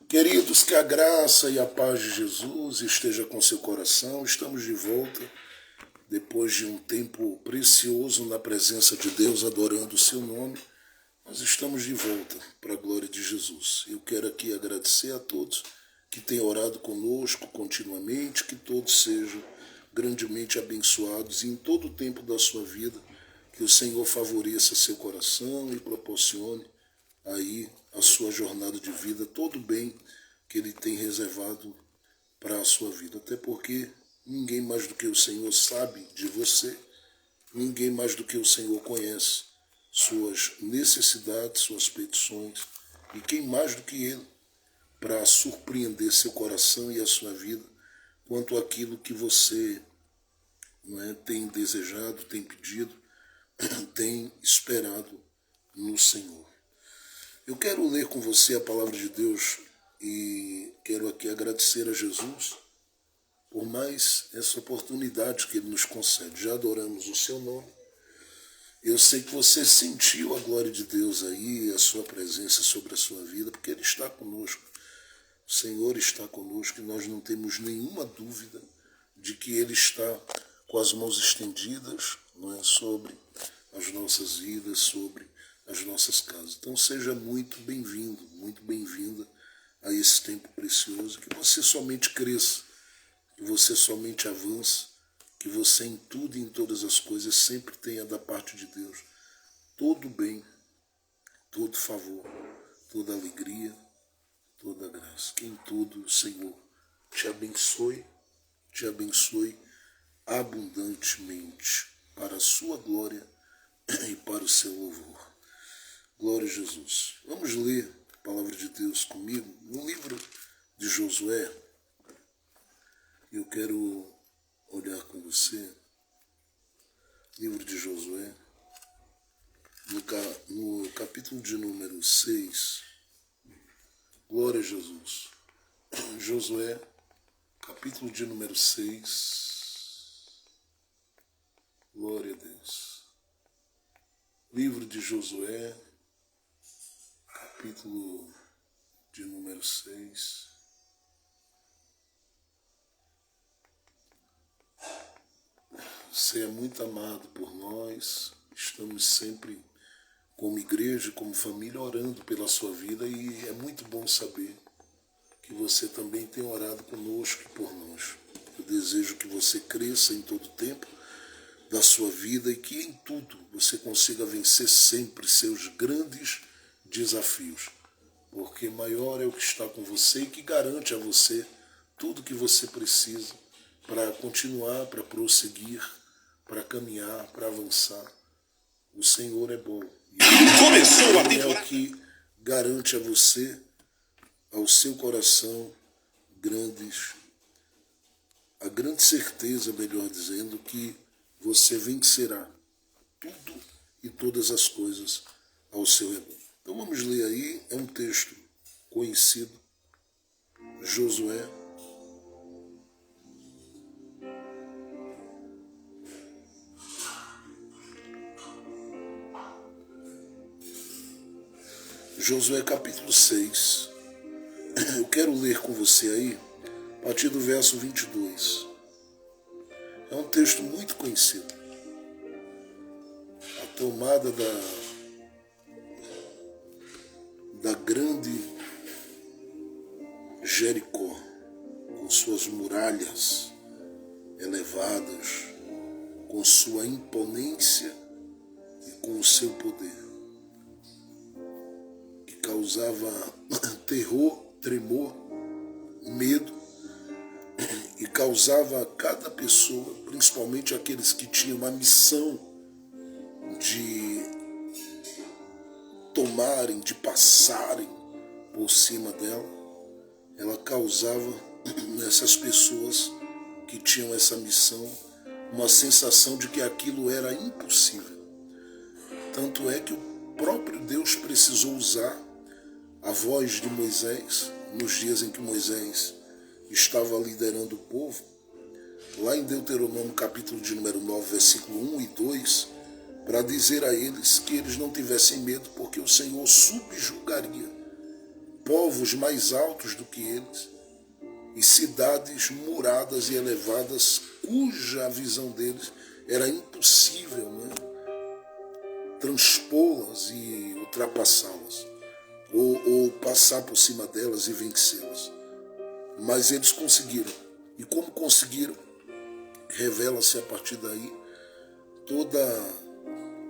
Queridos, que a graça e a paz de Jesus esteja com seu coração. Estamos de volta, depois de um tempo precioso na presença de Deus, adorando o seu nome. Nós estamos de volta para a glória de Jesus. Eu quero aqui agradecer a todos que têm orado conosco continuamente, que todos sejam grandemente abençoados e em todo o tempo da sua vida, que o Senhor favoreça seu coração e proporcione aí a sua jornada de vida, todo o bem que Ele tem reservado para a sua vida. Até porque ninguém mais do que o Senhor sabe de você, ninguém mais do que o Senhor conhece suas necessidades, suas petições, e quem mais do que Ele para surpreender seu coração e a sua vida quanto àquilo que você tem desejado, tem pedido, tem esperado no Senhor. Eu quero ler com você a palavra de Deus e quero aqui agradecer a Jesus por mais essa oportunidade que Ele nos concede. Já adoramos o seu nome. Eu sei que você sentiu a glória de Deus aí, a sua presença sobre a sua vida, porque Ele está conosco. O Senhor está conosco e nós não temos nenhuma dúvida de que Ele está com as mãos estendidas, sobre as nossas vidas, sobre as nossas casas. Então seja muito bem-vindo, muito bem-vinda a esse tempo precioso, que você somente cresça, que você somente avance, que você em tudo e em todas as coisas sempre tenha da parte de Deus todo bem, todo favor, toda alegria, toda graça. Que em tudo o Senhor te abençoe abundantemente para a sua glória e para o seu louvor. Glória a Jesus. Vamos ler a palavra de Deus comigo no livro de Josué. Eu quero olhar com você, livro de Josué, no capítulo de número 6. Glória a Jesus. Josué, capítulo de número 6. Glória a Deus. Livro de Josué, capítulo de número 6. Você é muito amado por nós. Estamos sempre, como igreja, como família, orando pela sua vida, e é muito bom saber que você também tem orado conosco e por nós. Eu desejo que você cresça em todo o tempo da sua vida e que em tudo você consiga vencer sempre seus grandes desafios, porque maior é o que está com você e que garante a você tudo que você precisa para continuar, para prosseguir, para caminhar, para avançar. O Senhor é bom. Começou a Ele é temporada. o que garante a você, ao seu coração, a grande certeza, melhor dizendo, que você vencerá tudo e todas as coisas ao seu redor. Então vamos ler aí, é um texto conhecido, Josué, capítulo 6. Eu quero ler com você aí, a partir do verso 22. É um texto muito conhecido. A tomada da grande Jericó, com suas muralhas elevadas, com sua imponência e com o seu poder, que causava terror, tremor, medo, e causava a cada pessoa, principalmente aqueles que tinham a missão de tomarem, de passarem por cima dela, ela causava nessas pessoas que tinham essa missão uma sensação de que aquilo era impossível. Tanto é que o próprio Deus precisou usar a voz de Moisés, nos dias em que Moisés estava liderando o povo, lá em Deuteronômio capítulo de número 9, versículo 1 e 2, para dizer a eles que eles não tivessem medo, porque o Senhor subjugaria povos mais altos do que eles, e cidades muradas e elevadas, cuja visão deles era impossível, né, transpô-las e ultrapassá-las, ou passar por cima delas e vencê-las. Mas eles conseguiram. E como conseguiram, revela-se a partir daí toda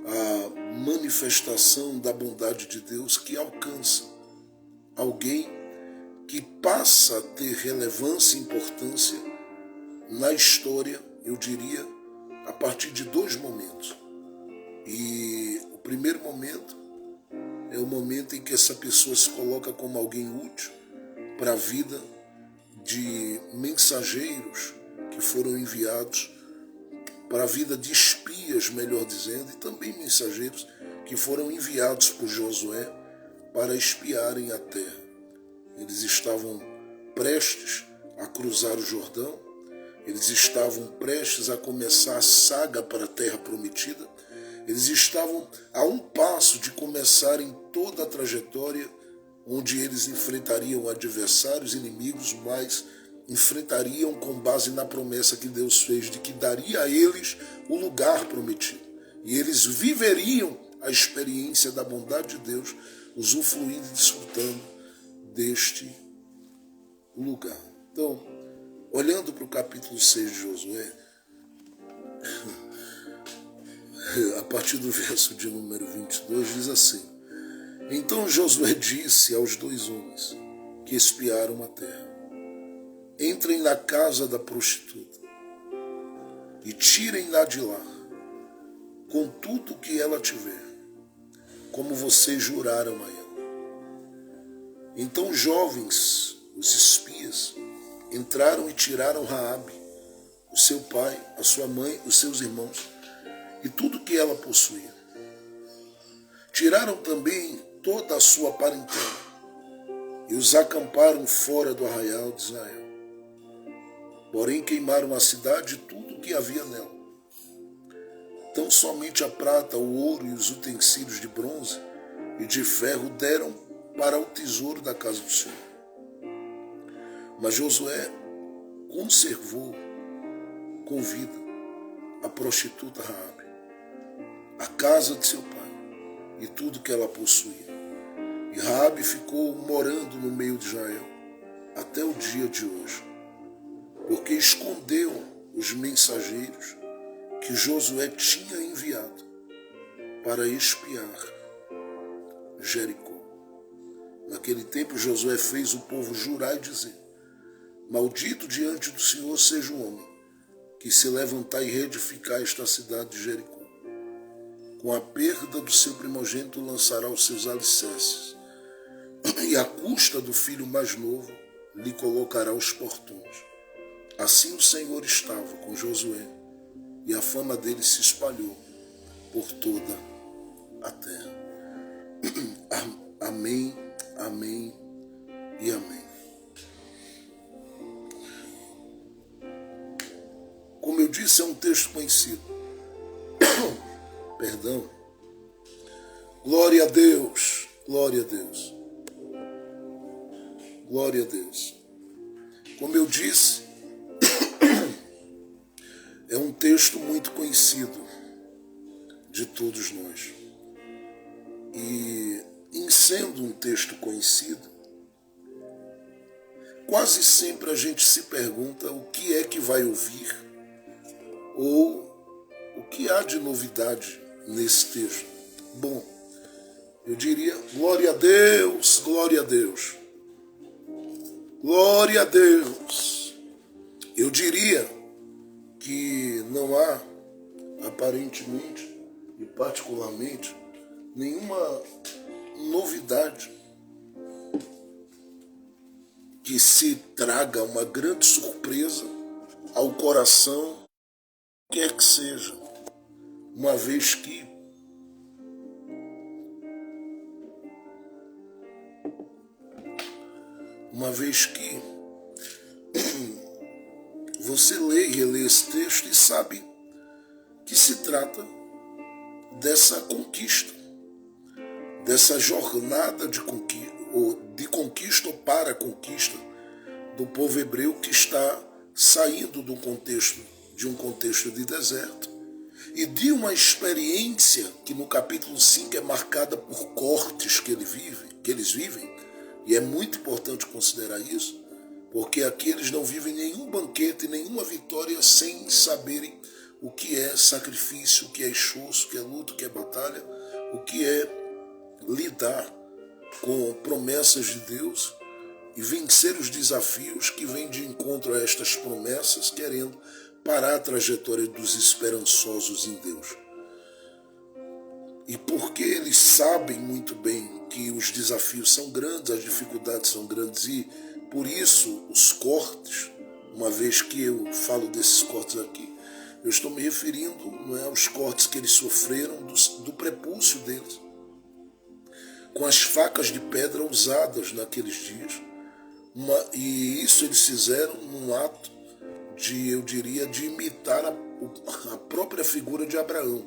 a manifestação da bondade de Deus que alcança alguém que passa a ter relevância e importância na história, eu diria, a partir de dois momentos. E o primeiro momento é o momento em que essa pessoa se coloca como alguém útil para a vida de mensageiros que foram enviados, para a vida de espias, melhor dizendo, e também mensageiros que foram enviados por Josué para espiarem a terra. Eles estavam prestes a cruzar o Jordão, eles estavam prestes a começar a saga para a terra prometida, eles estavam a um passo de começarem toda a trajetória onde eles enfrentariam adversários, inimigos, mas enfrentariam com base na promessa que Deus fez de que daria a eles o lugar prometido. E eles viveriam a experiência da bondade de Deus, usufruindo e desfrutando deste lugar. Então, olhando para o capítulo 6 de Josué, a partir do verso de número 22, diz assim: Então Josué disse aos dois homens que espiaram a terra: Entrem na casa da prostituta e tirem-na de lá, com tudo o que ela tiver, como vocês juraram a ela. Então os jovens, os espias, entraram e tiraram Raabe, o seu pai, a sua mãe, os seus irmãos, e tudo que ela possuía. Tiraram também toda a sua parentela e os acamparam fora do arraial de Israel. Porém queimaram a cidade e tudo o que havia nela. Tão somente a prata, o ouro e os utensílios de bronze e de ferro deram para o tesouro da casa do Senhor. Mas Josué conservou com vida a prostituta Raabe, a casa de seu pai e tudo que ela possuía. E Raabe ficou morando no meio de Israel até o dia de hoje, porque escondeu os mensageiros que Josué tinha enviado para espiar Jericó. Naquele tempo Josué fez o povo jurar e dizer: Maldito diante do Senhor seja o homem que se levantar e reedificar esta cidade de Jericó. Com a perda do seu primogênito lançará os seus alicerces, e à custa do filho mais novo lhe colocará os portões. Assim o Senhor estava com Josué, e a fama dele se espalhou por toda a terra. Amém, amém e amém. Como eu disse, é um texto conhecido. Perdão. Glória a Deus, glória a Deus. Glória a Deus. Como eu disse, é um texto muito conhecido de todos nós. E, em sendo um texto conhecido, quase sempre a gente se pergunta o que é que vai ouvir ou o que há de novidade nesse texto. Bom, eu diria glória a Deus, glória a Deus. Glória a Deus. Eu diria que não há, aparentemente e particularmente, nenhuma novidade que se traga uma grande surpresa ao coração, quer que seja, uma vez que você lê e relê esse texto e sabe que se trata dessa conquista, dessa jornada de conquista, ou de conquista ou para a conquista do povo hebreu que está saindo de um contexto de deserto e de uma experiência que no capítulo 5 é marcada por cortes que eles vivem, e é muito importante considerar isso, porque aqui eles não vivem nenhum banquete, nenhuma vitória sem saberem o que é sacrifício, o que é esforço, o que é luta, o que é batalha, o que é lidar com promessas de Deus e vencer os desafios que vêm de encontro a estas promessas, querendo parar a trajetória dos esperançosos em Deus. E porque eles sabem muito bem que os desafios são grandes, as dificuldades são grandes e por isso os cortes, uma vez que eu falo desses cortes aqui, eu estou me referindo, não é, aos cortes que eles sofreram do prepúcio deles, com as facas de pedra usadas naqueles dias. E isso eles fizeram num ato de, eu diria, de imitar a própria figura de Abraão.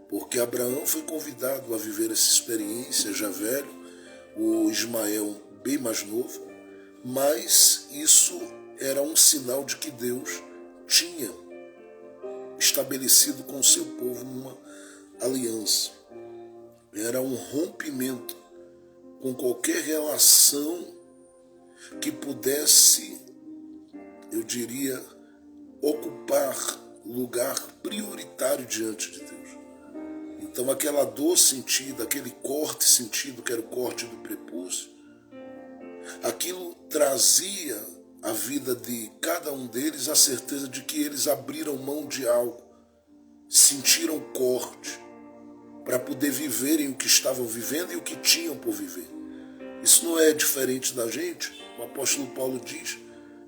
Porque Abraão foi convidado a viver essa experiência já velho, o Ismael bem mais novo, mas isso era um sinal de que Deus tinha estabelecido com o seu povo uma aliança. Era um rompimento com qualquer relação que pudesse, eu diria, ocupar lugar prioritário diante de Deus. Então aquela dor sentida, aquele corte sentido, que era o corte do prepúcio, aquilo trazia à vida de cada um deles a certeza de que eles abriram mão de algo, sentiram corte, para poder viverem o que estavam vivendo e o que tinham por viver. Isso não é diferente da gente. O apóstolo Paulo diz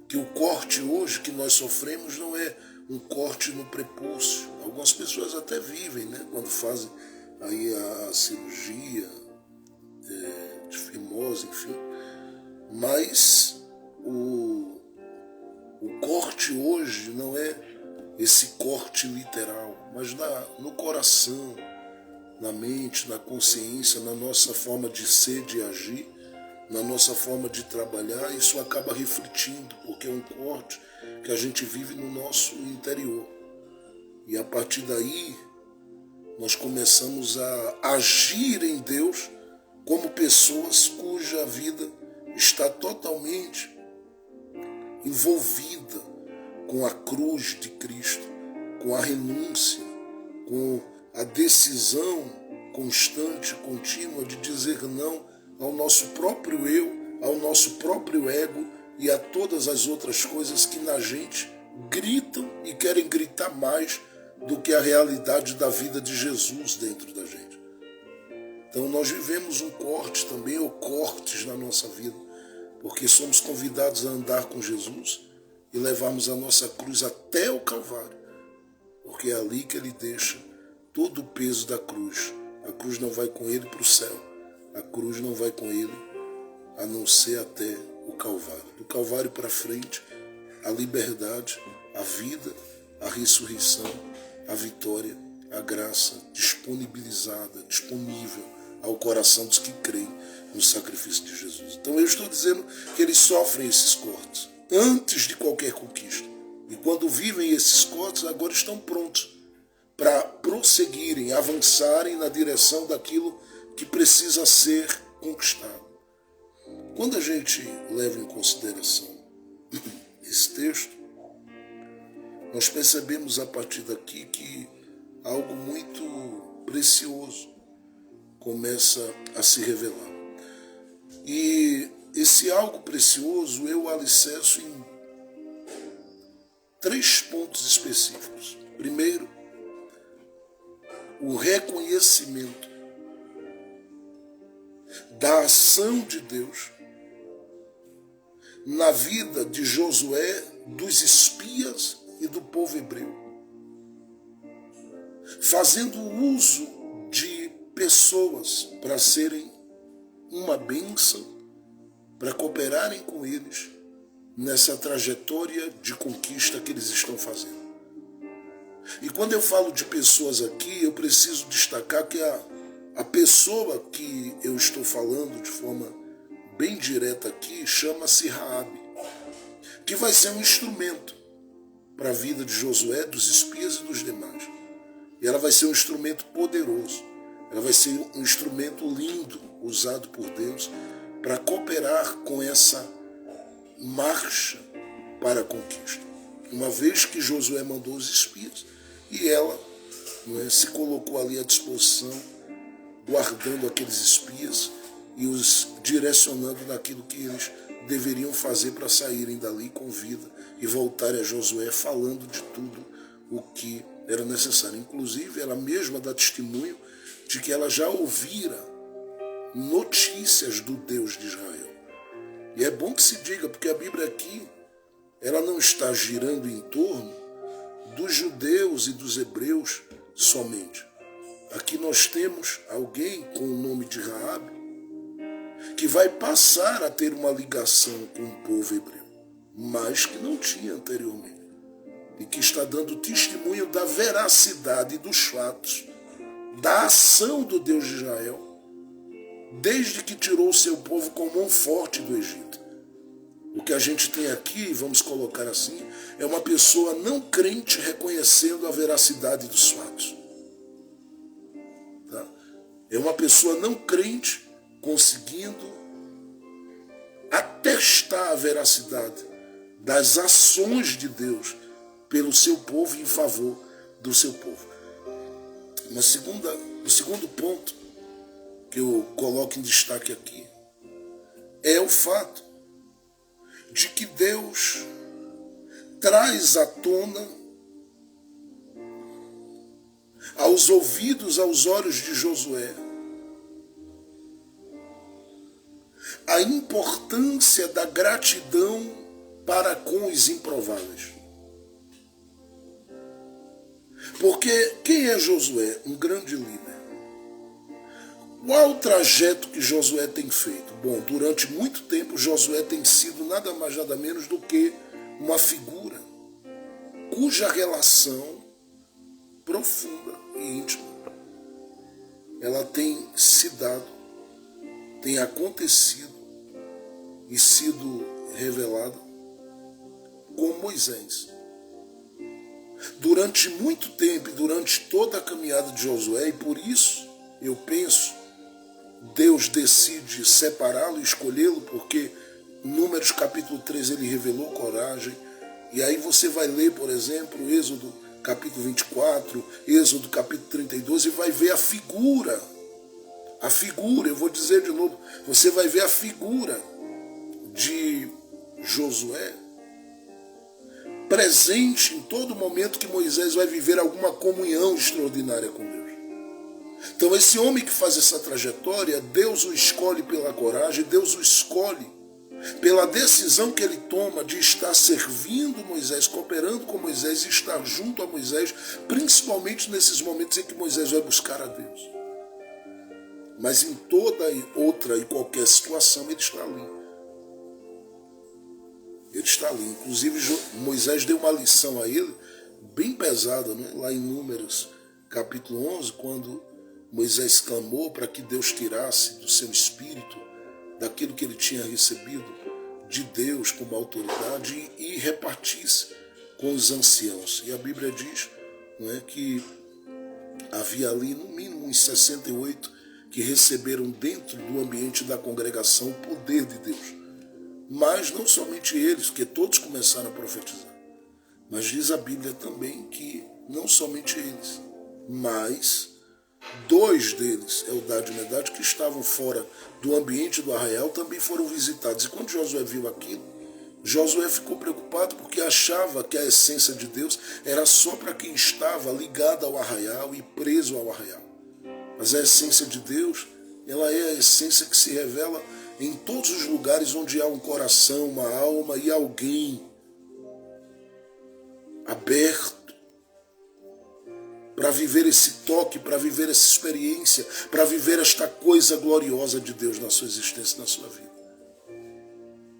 que o corte hoje que nós sofremos não é um corte no prepúcio. Algumas pessoas até vivem, né, quando fazem aí a cirurgia de fimose, enfim. Mas o corte hoje não é esse corte literal, mas no coração, na mente, na consciência, na nossa forma de ser, de agir, na nossa forma de trabalhar, isso acaba refletindo, porque é um corte que a gente vive no nosso interior. E a partir daí, nós começamos a agir em Deus como pessoas cuja vida está totalmente envolvida com a cruz de Cristo, com a renúncia, com a decisão constante, contínua de dizer não ao nosso próprio eu, ao nosso próprio ego e a todas as outras coisas que na gente gritam e querem gritar mais do que a realidade da vida de Jesus dentro da gente. Então nós vivemos um corte também, ou cortes na nossa vida, porque somos convidados a andar com Jesus e levarmos a nossa cruz até o Calvário, porque é ali que ele deixa todo o peso da cruz. A cruz não vai com ele para o céu, a cruz não vai com ele a não ser até o Calvário. Do Calvário para frente, a liberdade, a vida, a ressurreição, a vitória, a graça disponibilizada, disponível ao coração dos que creem no sacrifício de Jesus. Então eu estou dizendo que eles sofrem esses cortes antes de qualquer conquista. E quando vivem esses cortes, agora estão prontos para prosseguirem, avançarem na direção daquilo que precisa ser conquistado. Quando a gente leva em consideração esse texto, nós percebemos a partir daqui que algo muito precioso começa a se revelar. E esse algo precioso eu alicerço em 3 pontos específicos. Primeiro, o reconhecimento da ação de Deus na vida de Josué, dos espias e do povo hebreu, fazendo uso de pessoas para serem uma bênção, para cooperarem com eles nessa trajetória de conquista que eles estão fazendo. E quando eu falo de pessoas aqui, eu preciso destacar que a pessoa que eu estou falando de forma bem direta aqui, chama-se Raabe, que vai ser um instrumento para a vida de Josué, dos espias e dos demais. E ela vai ser um instrumento poderoso, ela vai ser um instrumento lindo, usado por Deus, para cooperar com essa marcha para a conquista. Uma vez que Josué mandou os espias, e ela se colocou ali à disposição, guardando aqueles espias e os direcionando naquilo que eles deveriam fazer para saírem dali com vida e voltarem a Josué falando de tudo o que era necessário. Inclusive, ela mesma dá testemunho de que ela já ouvira notícias do Deus de Israel. E é bom que se diga, porque a Bíblia aqui, ela não está girando em torno dos judeus e dos hebreus somente. Aqui nós temos alguém com o nome de Raabe, que vai passar a ter uma ligação com o povo hebreu, mas que não tinha anteriormente, e que está dando testemunho da veracidade dos fatos, da ação do Deus de Israel, desde que tirou o seu povo com mão forte do Egito. O que a gente tem aqui, vamos colocar assim, é uma pessoa não crente reconhecendo a veracidade dos fatos. Tá? É uma pessoa não crente conseguindo atestar a veracidade das ações de Deus pelo seu povo e em favor do seu povo. O segundo ponto que eu coloco em destaque aqui é o fato de que Deus traz à tona, aos ouvidos, aos olhos de Josué, a importância da gratidão para com os improváveis. Porque quem é Josué? Um grande líder. Qual o trajeto que Josué tem feito? Bom, durante muito tempo Josué tem sido nada mais nada menos do que uma figura cuja relação profunda e íntima ela tem se dado, tem acontecido e sido revelada com Moisés. Durante muito tempo, durante toda a caminhada de Josué, e por isso eu penso, Deus decide separá-lo e escolhê-lo, porque Números capítulo 3 ele revelou coragem. E aí você vai ler, por exemplo, Êxodo capítulo 24, Êxodo capítulo 32 e vai ver a figura, eu vou dizer de novo, você vai ver a figura de Josué presente em todo momento que Moisés vai viver alguma comunhão extraordinária com Deus. Então esse homem que faz essa trajetória, Deus o escolhe pela coragem, Deus o escolhe pela decisão que ele toma de estar servindo Moisés, cooperando com Moisés e estar junto a Moisés, principalmente nesses momentos em que Moisés vai buscar a Deus. Mas em toda outra e qualquer situação ele está ali. Ele está ali. Inclusive Moisés deu uma lição a ele bem pesada, né? Lá em Números capítulo 11, quando Moisés clamou para que Deus tirasse do seu espírito daquilo que ele tinha recebido de Deus como autoridade e repartisse com os anciãos. E a Bíblia diz, não é, que havia ali no mínimo uns 68 que receberam dentro do ambiente da congregação o poder de Deus. Mas não somente eles, porque todos começaram a profetizar. Mas diz a Bíblia também que não somente eles, mas 2 deles, Eldade e Medade, que estavam fora do ambiente do arraial, também foram visitados. E quando Josué viu aquilo, Josué ficou preocupado porque achava que a essência de Deus era só para quem estava ligado ao arraial e preso ao arraial. Mas a essência de Deus, ela é a essência que se revela em todos os lugares onde há um coração, uma alma e alguém aberto para viver esse toque, para viver essa experiência, para viver esta coisa gloriosa de Deus na sua existência, na sua vida.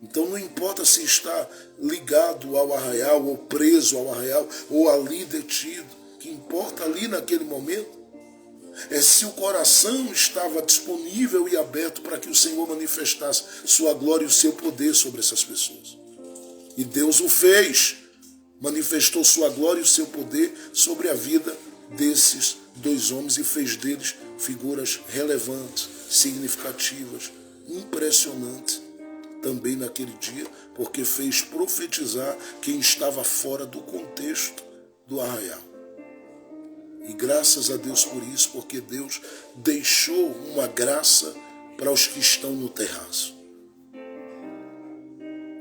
Então não importa se está ligado ao arraial, ou preso ao arraial, ou ali detido. O que importa ali naquele momento é se o coração estava disponível e aberto para que o Senhor manifestasse sua glória e o seu poder sobre essas pessoas. E Deus o fez, manifestou sua glória e o seu poder sobre a vida desses dois homens e fez deles figuras relevantes, significativas, impressionantes também naquele dia, porque fez profetizar quem estava fora do contexto do arraial. E graças a Deus por isso, porque Deus deixou uma graça para os que estão no terraço.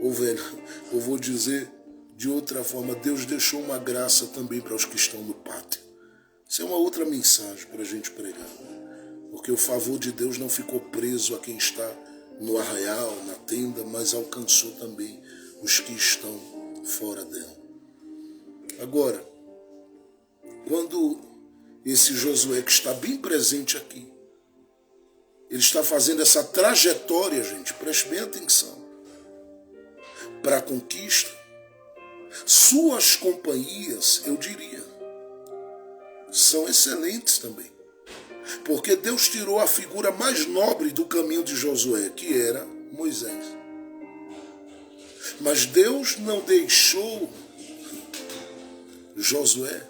Ou velho, eu vou dizer de outra forma, Deus deixou uma graça também para os que estão no pátio. Isso é uma outra mensagem para a gente pregar. Porque o favor de Deus não ficou preso a quem está no arraial, na tenda, mas alcançou também os que estão fora dela. Agora, quando esse Josué que está bem presente aqui, ele está fazendo essa trajetória, gente, preste bem atenção, para a conquista, suas companhias, eu diria, são excelentes também. Porque Deus tirou a figura mais nobre do caminho de Josué, que era Moisés. Mas Deus não deixou Josué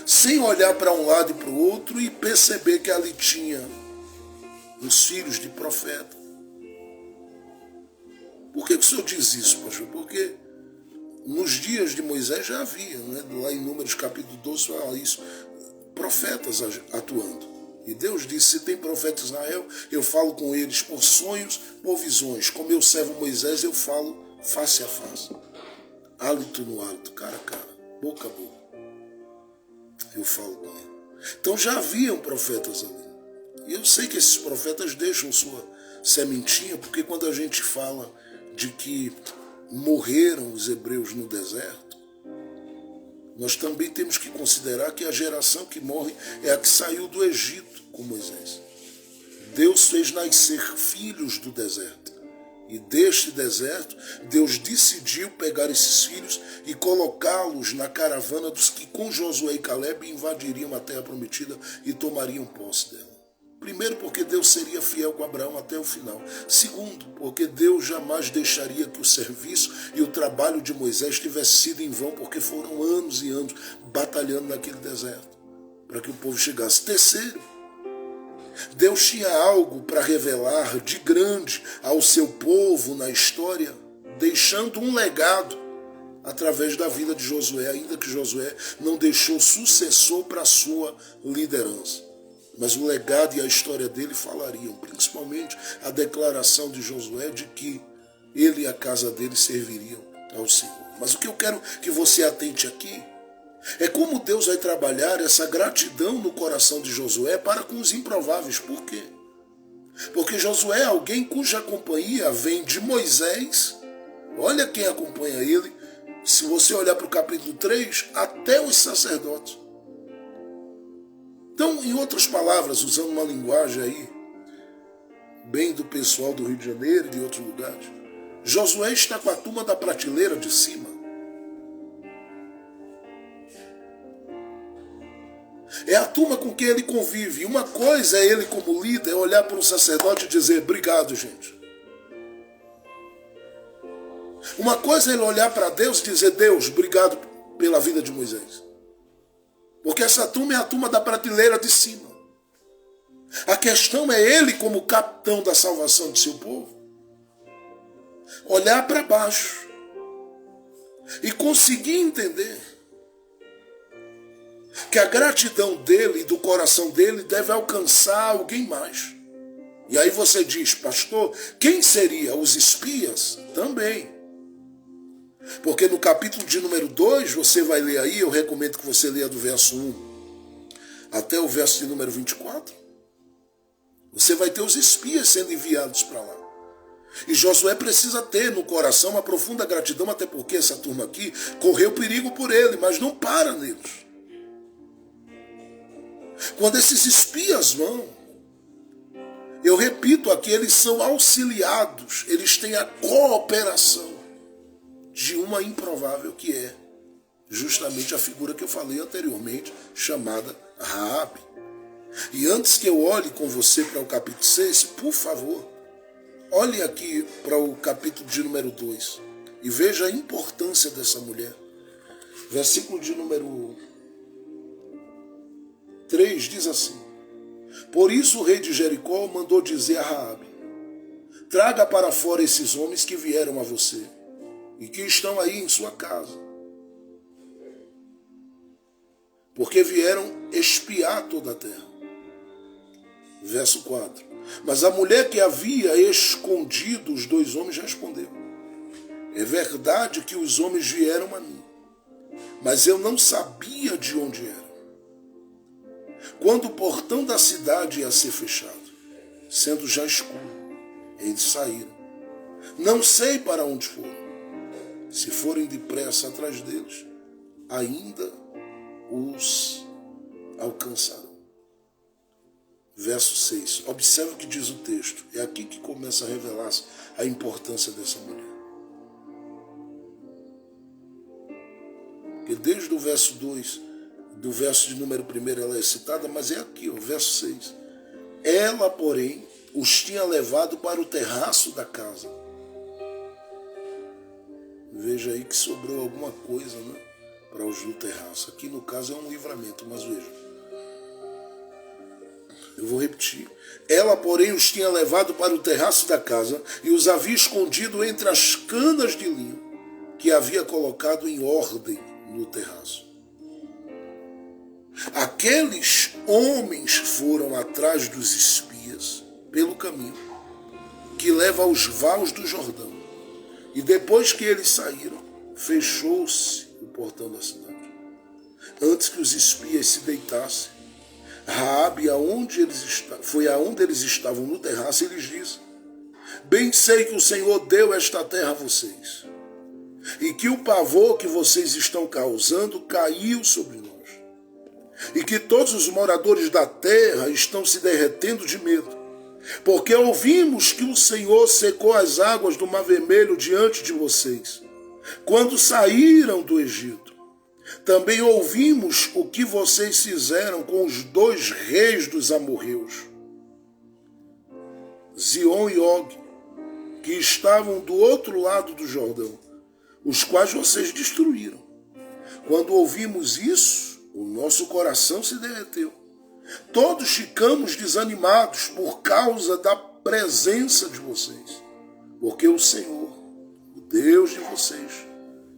sem olhar para um lado e para o outro e perceber que ali tinha os filhos de profeta. Por que o senhor diz isso, pastor? Porque nos dias de Moisés já havia, né? Lá em Números capítulo 12 fala isso, profetas atuando. E Deus disse, se tem profeta em Israel, eu falo com eles por sonhos, por visões. Como meu servo Moisés, eu falo face a face. Hálito no hálito, cara a cara, boca a boca. Eu falo com ele. Então já haviam profetas ali. E eu sei que esses profetas deixam sua sementinha, porque quando a gente fala de que morreram os hebreus no deserto, nós também temos que considerar que a geração que morre é a que saiu do Egito com Moisés. Deus fez nascer filhos do deserto. E deste deserto, Deus decidiu pegar esses filhos e colocá-los na caravana dos que com Josué e Caleb invadiriam a terra prometida e tomariam posse dela. Primeiro, porque Deus seria fiel com Abraão até o final. Segundo, porque Deus jamais deixaria que o serviço e o trabalho de Moisés tivesse sido em vão, porque foram anos e anos batalhando naquele deserto para que o povo chegasse. Terceiro, Deus tinha algo para revelar de grande ao seu povo na história, deixando um legado através da vida de Josué, ainda que Josué não deixou sucessor para a sua liderança. Mas o legado e a história dele falariam, principalmente a declaração de Josué de que ele e a casa dele serviriam ao Senhor. Mas o que eu quero que você atente aqui é como Deus vai trabalhar essa gratidão no coração de Josué para com os improváveis. Por quê? Porque Josué é alguém cuja companhia vem de Moisés. Olha quem acompanha ele. Se você olhar para o capítulo 3, até os sacerdotes. Então, em outras palavras, usando uma linguagem aí, bem do pessoal do Rio de Janeiro e de outros lugares, Josué está com a turma da prateleira de cima. É a turma com quem ele convive. Uma coisa é ele como líder olhar para um sacerdote e dizer, obrigado, gente. Uma coisa é ele olhar para Deus e dizer, Deus, obrigado pela vida de Moisés. Porque essa turma é a turma da prateleira de cima. A questão é ele, como capitão da salvação de seu povo, olhar para baixo e conseguir entender que a gratidão dele e do coração dele deve alcançar alguém mais. E aí você diz, pastor, quem seria? Os espias? Também. Porque no capítulo de número 2, você vai ler aí, eu recomendo que você leia do verso 1 até o verso de número 24. Você vai ter os espias sendo enviados para lá. E Josué precisa ter no coração uma profunda gratidão, até porque essa turma aqui correu perigo por ele, mas não para neles. Quando esses espias vão, eu repito aqui, eles são auxiliados, eles têm a cooperação de uma improvável que é justamente a figura que eu falei anteriormente, chamada Raabe. E antes que eu olhe com você para o capítulo 6, por favor, olhe aqui para o capítulo de número 2 e veja a importância dessa mulher. Versículo de número 3 diz assim: Por isso o rei de Jericó mandou dizer a Raabe: Traga para fora esses homens que vieram a você e que estão aí em sua casa, porque vieram espiar toda a terra. Verso 4. Mas a mulher que havia escondido os 2 homens respondeu: É verdade que os homens vieram a mim, mas eu não sabia de onde eram. Quando o portão da cidade ia ser fechado, sendo já escuro, eles saíram. Não sei para onde foram. Se forem depressa atrás deles, ainda os alcançarão. Verso 6. Observe o que diz o texto. É aqui que começa a revelar-se a importância dessa mulher. Porque desde o verso 2, do verso de número 1, ela é citada, mas é aqui, o verso 6. Ela, porém, os tinha levado para o terraço da casa. Veja aí que sobrou alguma coisa, né, para os do terraço. Aqui no caso é um livramento, mas veja. Eu vou repetir. Ela, porém, os tinha levado para o terraço da casa e os havia escondido entre as canas de linho que havia colocado em ordem no terraço. Aqueles homens foram atrás dos espias pelo caminho que leva aos vales do Jordão. E depois que eles saíram, fechou-se o portão da cidade. Antes que os espias se deitassem, Raabe foi aonde eles estavam no terraço e lhes disse: Bem sei que o Senhor deu esta terra a vocês, e que o pavor que vocês estão causando caiu sobre nós, e que todos os moradores da terra estão se derretendo de medo, porque ouvimos que o Senhor secou as águas do Mar Vermelho diante de vocês, quando saíram do Egito. Também ouvimos o que vocês fizeram com os 2 reis dos amorreus, Zion e Og, que estavam do outro lado do Jordão, os quais vocês destruíram. Quando ouvimos isso, o nosso coração se derreteu. Todos ficamos desanimados por causa da presença de vocês, porque o Senhor, o Deus de vocês,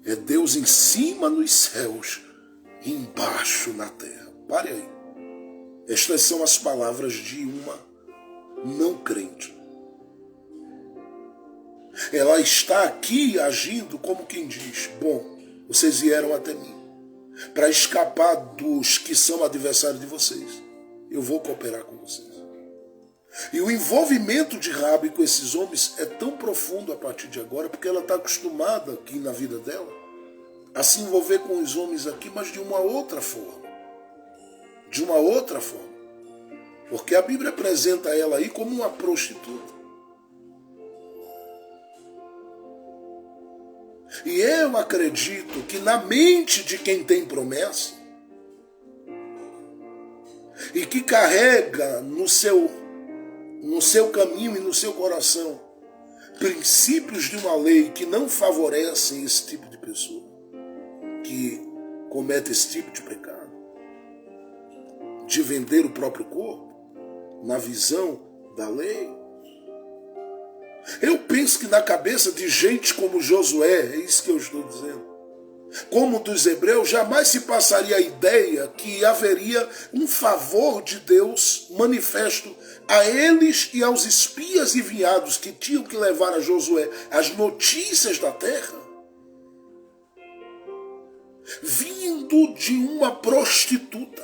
é Deus em cima nos céus e embaixo na terra. Pare aí. Estas são as palavras de uma não crente. Ela está aqui agindo como quem diz: bom, vocês vieram até mim para escapar dos que são adversários de vocês. Eu vou cooperar com vocês. E o envolvimento de Raabe com esses homens é tão profundo a partir de agora, porque ela está acostumada aqui na vida dela a se envolver com os homens aqui, mas de uma outra forma. De uma outra forma. Porque a Bíblia apresenta ela aí como uma prostituta. E eu acredito que na mente de quem tem promessa e que carrega no seu caminho e no seu coração princípios de uma lei que não favorecem esse tipo de pessoa, que comete esse tipo de pecado, de vender o próprio corpo na visão da lei. Eu penso que na cabeça de gente como Josué, é isso que eu estou dizendo, como dos hebreus, jamais se passaria a ideia que haveria um favor de Deus manifesto a eles e aos espias enviados que tinham que levar a Josué as notícias da terra, vindo de uma prostituta.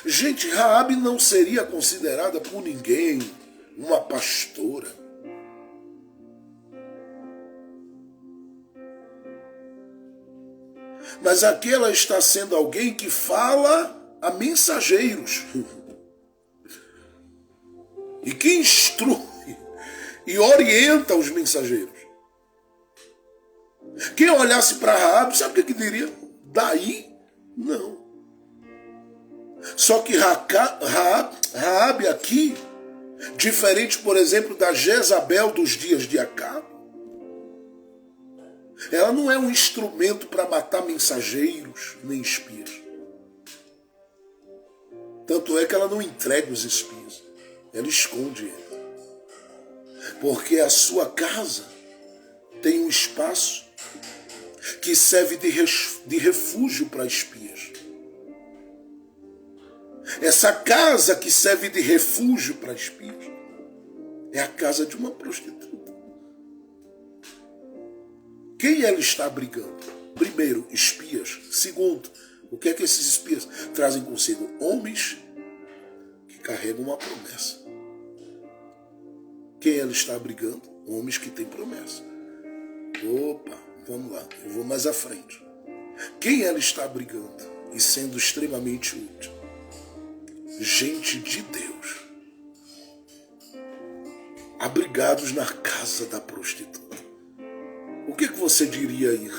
Gente, Raabe não seria considerada por ninguém uma pastora. Mas aqui ela está sendo alguém que fala a mensageiros e que instrui e orienta os mensageiros. Quem olhasse para Raabe, sabe o que diria? Daí, não. Só que Raabe aqui, diferente, por exemplo, da Jezabel dos dias de Acabe, ela não é um instrumento para matar mensageiros nem espias. Tanto é que ela não entrega os espias, ela esconde eles. Porque a sua casa tem um espaço que serve de refúgio para espias. Essa casa que serve de refúgio para espias é a casa de uma prostituta. Quem ela está abrigando? Primeiro, espias. Segundo, o que é que esses espias trazem consigo? Homens que carregam uma promessa. Quem ela está abrigando? Homens que têm promessa. Opa, vamos lá, eu vou mais à frente. Quem ela está abrigando e sendo extremamente útil? Gente de Deus, abrigados na casa da prostituta. O que você diria aí,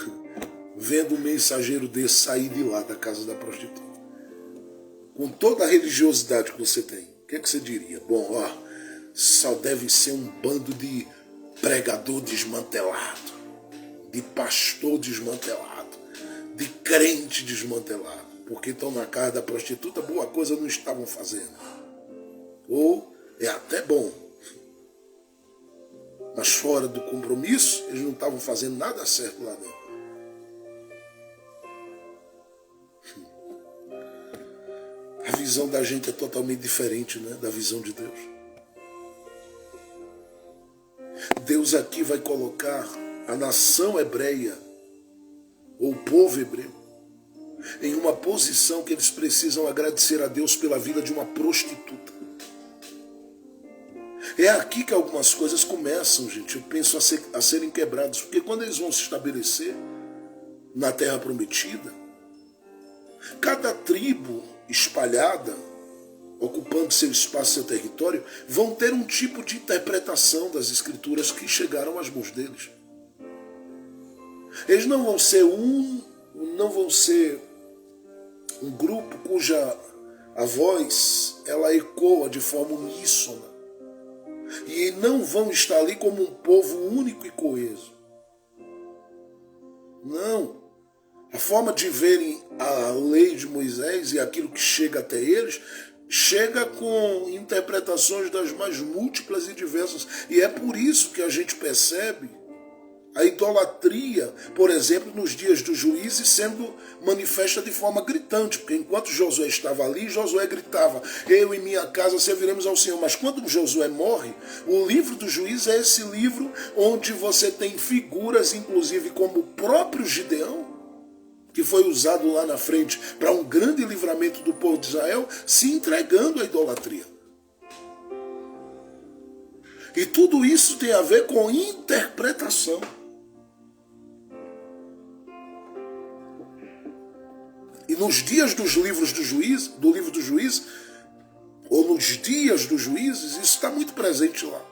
vendo um mensageiro desse sair de lá da casa da prostituta? Com toda a religiosidade que você tem, o que você diria? Bom, só deve ser um bando de pregador desmantelado, de pastor desmantelado, de crente desmantelado. Porque estão na casa da prostituta, boa coisa não estavam fazendo. Ou é até bom, mas fora do compromisso, eles não estavam fazendo nada certo lá dentro. A visão da gente é totalmente diferente, né, da visão de Deus. Deus aqui vai colocar a nação hebreia, ou o povo hebreu, em uma posição que eles precisam agradecer a Deus pela vida de uma prostituta. É aqui que algumas coisas começam, gente, eu penso a serem quebradas, porque quando eles vão se estabelecer na terra prometida, cada tribo espalhada, ocupando seu espaço, seu território, vão ter um tipo de interpretação das escrituras que chegaram às mãos deles. Eles não vão ser um grupo cuja a voz ela ecoa de forma uníssona. E não vão estar ali como um povo único e coeso. Não. A forma de verem a lei de Moisés e aquilo que chega até eles, chega com interpretações das mais múltiplas e diversas. E é por isso que a gente percebe a idolatria, por exemplo, nos dias dos juízes sendo manifesta de forma gritante, porque enquanto Josué estava ali, Josué gritava, eu e minha casa serviremos ao Senhor. Mas quando Josué morre, o livro dos juízes é esse livro onde você tem figuras, inclusive como o próprio Gideão, que foi usado lá na frente para um grande livramento do povo de Israel, se entregando à idolatria. E tudo isso tem a ver com interpretação. E nos dias dos livros do juiz, do livro do juiz, ou nos dias dos juízes, isso está muito presente lá.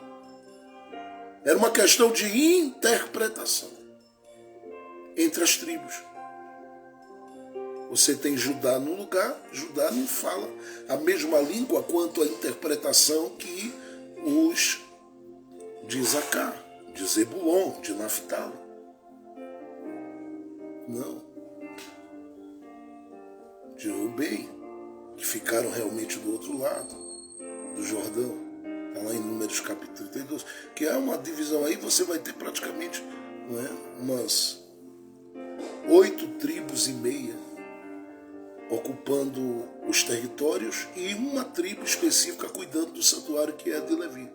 Era uma questão de interpretação entre as tribos. Você tem Judá num lugar, Judá não fala a mesma língua quanto a interpretação que os de Isacar, de Zebulon, de Naftali. Não. De Rubem, que ficaram realmente do outro lado do Jordão. Está lá em Números capítulo 32, que é uma divisão aí, você vai ter praticamente, não é, umas 8 tribos e meia ocupando os territórios e uma tribo específica cuidando do santuário, que é a de Levi.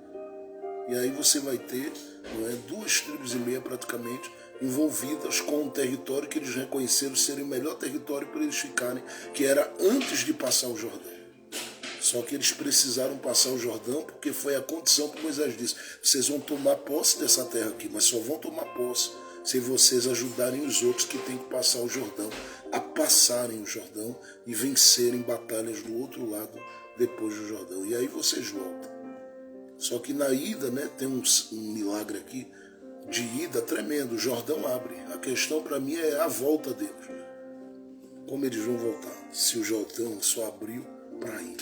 E aí você vai ter, não é, 2 tribos e meia praticamente envolvidas com um território que eles reconheceram ser o melhor território para eles ficarem, que era antes de passar o Jordão. Só que eles precisaram passar o Jordão porque foi a condição que Moisés disse, vocês vão tomar posse dessa terra aqui, mas só vão tomar posse se vocês ajudarem os outros que têm que passar o Jordão a passarem o Jordão e vencerem batalhas do outro lado depois do Jordão. E aí vocês voltam. Só que na ida, né, tem um milagre aqui de ida tremendo. O Jordão abre. A questão para mim é a volta deles. Como eles vão voltar? Se o Jordão só abriu para ir.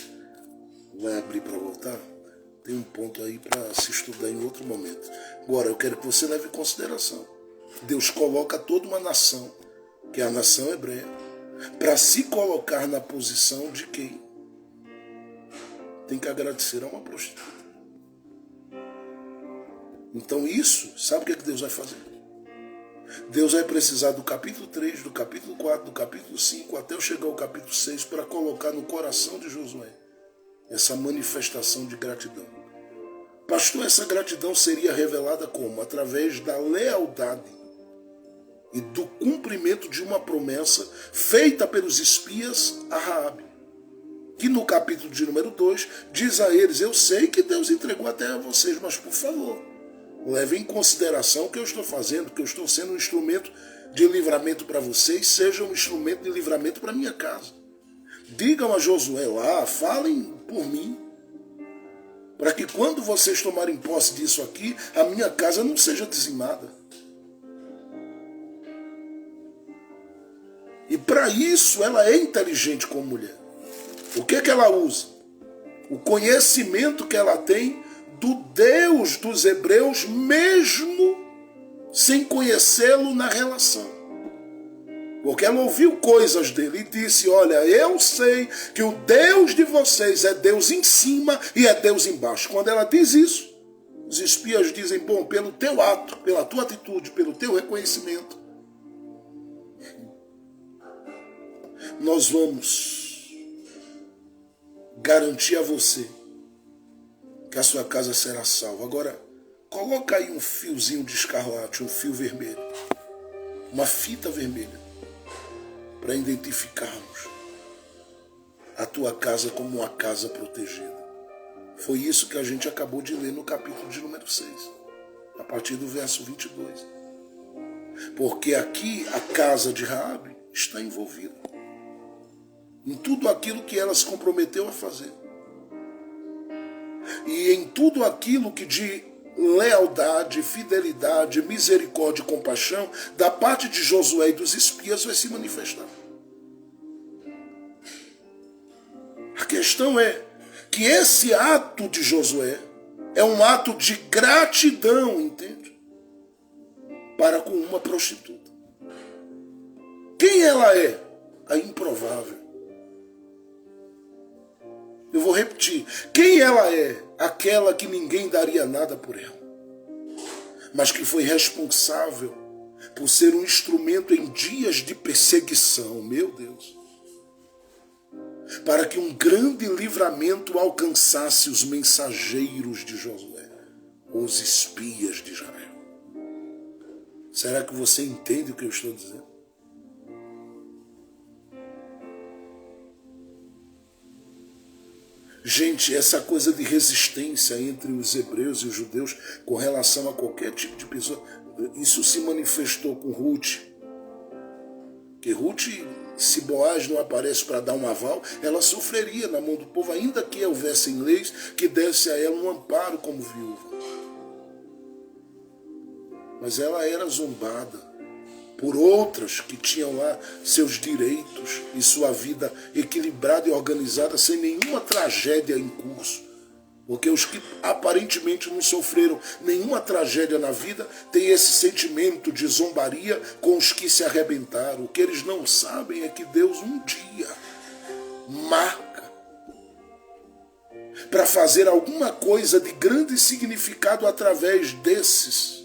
Vai abrir para voltar? Tem um ponto aí para se estudar em outro momento. Agora, eu quero que você leve em consideração. Deus coloca toda uma nação, que é a nação hebreia, para se colocar na posição de quem tem que agradecer a uma prostituta. Então isso, sabe o que Deus vai fazer? Deus vai precisar do capítulo 3, do capítulo 4, do capítulo 5, até eu chegar ao capítulo 6, para colocar no coração de Josué essa manifestação de gratidão. Pastor, essa gratidão seria revelada como? Através da lealdade e do cumprimento de uma promessa feita pelos espias a Raabe, que no capítulo de número 2 diz a eles: eu sei que Deus entregou até a vocês, mas por favor, levem em consideração o que eu estou fazendo, que eu estou sendo um instrumento de livramento para vocês, seja um instrumento de livramento para minha casa. Digam a Josué lá, falem por mim, para que quando vocês tomarem posse disso aqui, a minha casa não seja dizimada. E para isso ela é inteligente como mulher. O que é que ela usa? O conhecimento que ela tem do Deus dos hebreus, mesmo sem conhecê-lo na relação. Porque ela ouviu coisas dele e disse: olha, eu sei que o Deus de vocês é Deus em cima e é Deus embaixo. Quando ela diz isso, os espias dizem: bom, pelo teu ato, pela tua atitude, pelo teu reconhecimento, nós vamos garantir a você que a sua casa será salva. Agora, coloca aí um fiozinho de escarlate, um fio vermelho, uma fita vermelha, para identificarmos a tua casa como uma casa protegida. Foi isso que a gente acabou de ler no capítulo de número 6, a partir do verso 22. Porque aqui a casa de Raabe está envolvida em tudo aquilo que ela se comprometeu a fazer. E em tudo aquilo que de lealdade, fidelidade, misericórdia e compaixão da parte de Josué e dos espias vai se manifestar. A questão é que esse ato de Josué é um ato de gratidão, entende? Para com uma prostituta. Quem ela é? A improvável. Eu vou repetir. Quem ela é? Aquela que ninguém daria nada por ela, mas que foi responsável por ser um instrumento em dias de perseguição, meu Deus, para que um grande livramento alcançasse os mensageiros de Josué, os espias de Israel. Será que você entende o que eu estou dizendo? Gente, essa coisa de resistência entre os hebreus e os judeus com relação a qualquer tipo de pessoa, isso se manifestou com Ruth. Que Ruth, se Boaz não aparece para dar um aval, ela sofreria na mão do povo, ainda que houvessem leis que desse a ela um amparo como viúva. Mas ela era zombada por outras que tinham lá seus direitos e sua vida equilibrada e organizada sem nenhuma tragédia em curso. Porque os que aparentemente não sofreram nenhuma tragédia na vida têm esse sentimento de zombaria com os que se arrebentaram. O que eles não sabem é que Deus um dia marca para fazer alguma coisa de grande significado através desses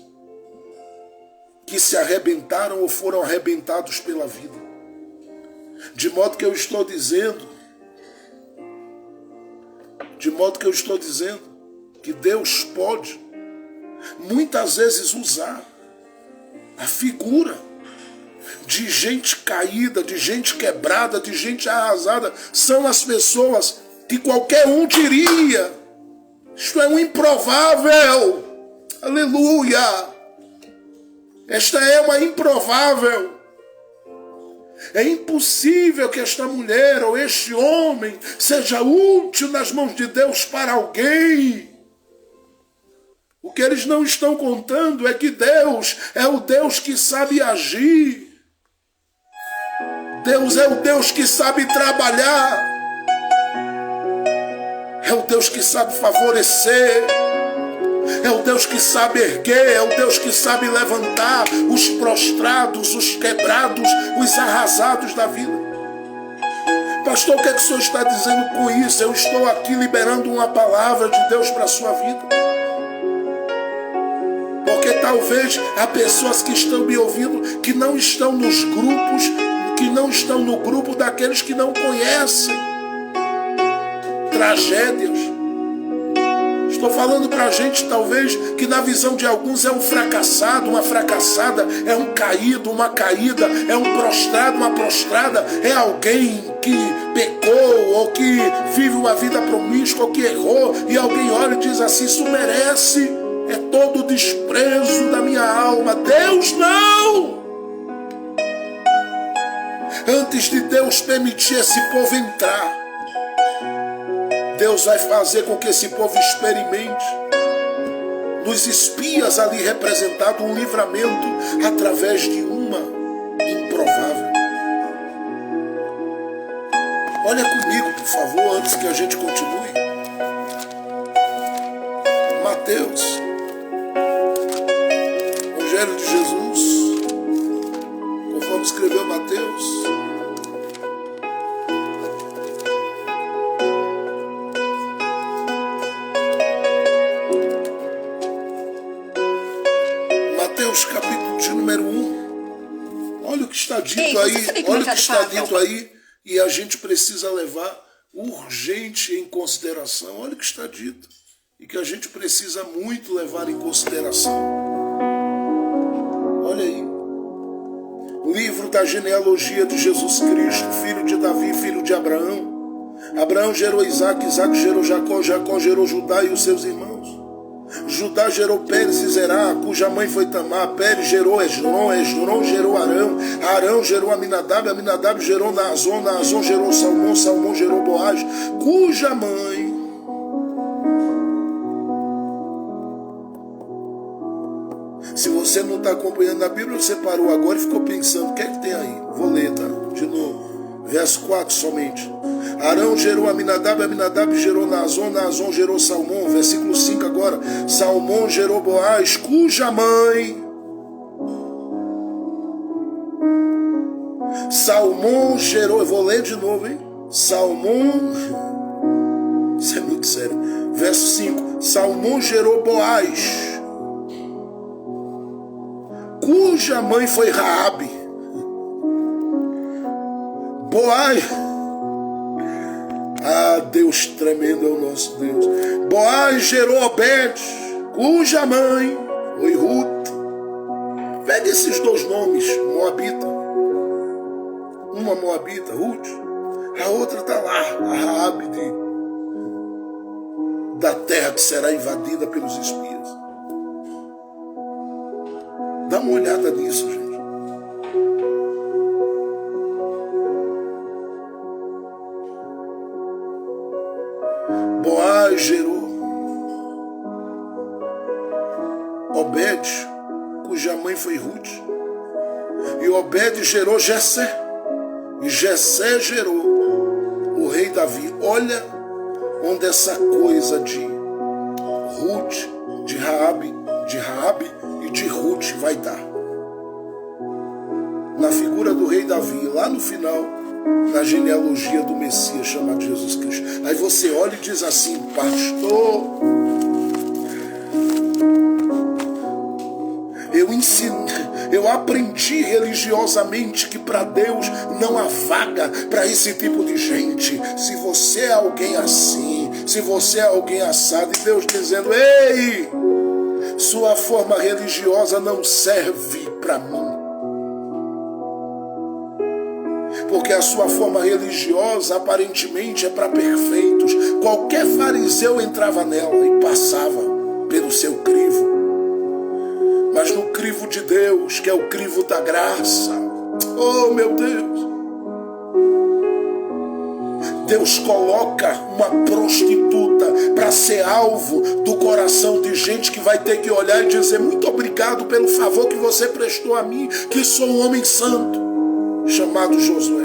que se arrebentaram ou foram arrebentados pela vida. De modo que eu estou dizendo que Deus pode muitas vezes usar a figura de gente caída, de gente quebrada, de gente arrasada. São as pessoas que qualquer um diria: isto é um improvável. Aleluia! Esta é uma improvável. É impossível que esta mulher ou este homem seja útil nas mãos de Deus para alguém. O que eles não estão contando é que Deus é o Deus que sabe agir. Deus é o Deus que sabe trabalhar. É o Deus que sabe favorecer. É o Deus que sabe erguer. É o Deus que sabe levantar os prostrados, os quebrados, os arrasados da vida. Pastor, o que é que o senhor está dizendo com isso? Eu estou aqui liberando uma palavra de Deus para a sua vida. Porque talvez há pessoas que estão me ouvindo que não estão nos grupos, que não estão no grupo daqueles que não conhecem tragédias. Estou falando para a gente, talvez, que na visão de alguns é um fracassado, uma fracassada, é um caído, uma caída, é um prostrado, uma prostrada, é alguém que pecou, ou que vive uma vida promíscua, ou que errou, e alguém olha e diz assim, isso merece, é todo o desprezo da minha alma. Deus não! Antes de Deus permitir esse povo entrar, Deus vai fazer com que esse povo experimente, nos espias ali representado, um livramento através de uma improvável. Olha comigo, por favor, antes que a gente continue. Mateus, Evangelho de Jesus, conforme escreveu Mateus. Capítulo de número 1. Olha o que está dito aí, olha o que está dito aí, e a gente precisa levar urgente em consideração. Olha o que está dito, e que a gente precisa muito levar em consideração. Olha aí, o livro da genealogia de Jesus Cristo, filho de Davi, filho de Abraão. Abraão gerou Isaac, Isaac gerou Jacó, Jacó gerou Judá e os seus irmãos. Judá gerou Pérez e Zerá, cuja mãe foi Tamar. Pérez gerou Esdron, Esdron gerou Arão, Arão gerou Aminadab, Aminadab gerou Naazon, Naazon gerou Salmão, Salmão gerou Boaz, cuja mãe... Se você não está acompanhando a Bíblia, você parou agora e ficou pensando, o que é que tem aí? Vou ler, tá? De novo. Verso 4 somente. Arão gerou Aminadab, Aminadab gerou Naazon, Naazon gerou Salmão. Versículo 5 agora. Salmão gerou Boaz, cuja mãe... Salmão gerou... Eu vou ler de novo, hein? Salmão... Isso é muito sério. Verso 5. Salmão gerou Boaz, cuja mãe foi Raabe. Boaz... Ah, Deus tremendo é o nosso Deus. Boaz gerou Obed, cuja mãe foi Ruth. Pega esses dois nomes, Moabita. Uma Moabita, Ruth. A outra está lá, a Raabe da terra que será invadida pelos espias. Dá uma olhada nisso, gente. Boaz gerou Obed, cuja mãe foi Ruth. E Obed gerou Jessé. E Jessé gerou o rei Davi. Olha onde essa coisa de Ruth, de Raabe e de Ruth vai dar. Na figura do rei Davi, lá no final, na genealogia do Messias chamado Jesus Cristo. Aí você olha e diz assim, pastor, eu aprendi religiosamente que para Deus não há vaga para esse tipo de gente. Se você é alguém assim, se você é alguém assado, e Deus dizendo, ei, sua forma religiosa não serve para mim. Porque a sua forma religiosa aparentemente é para perfeitos. Qualquer fariseu entrava nela e passava pelo seu crivo. Mas no crivo de Deus, que é o crivo da graça, oh meu Deus, Deus coloca uma prostituta para ser alvo do coração de gente que vai ter que olhar e dizer, muito obrigado pelo favor que você prestou a mim, que sou um homem santo, chamado Josué.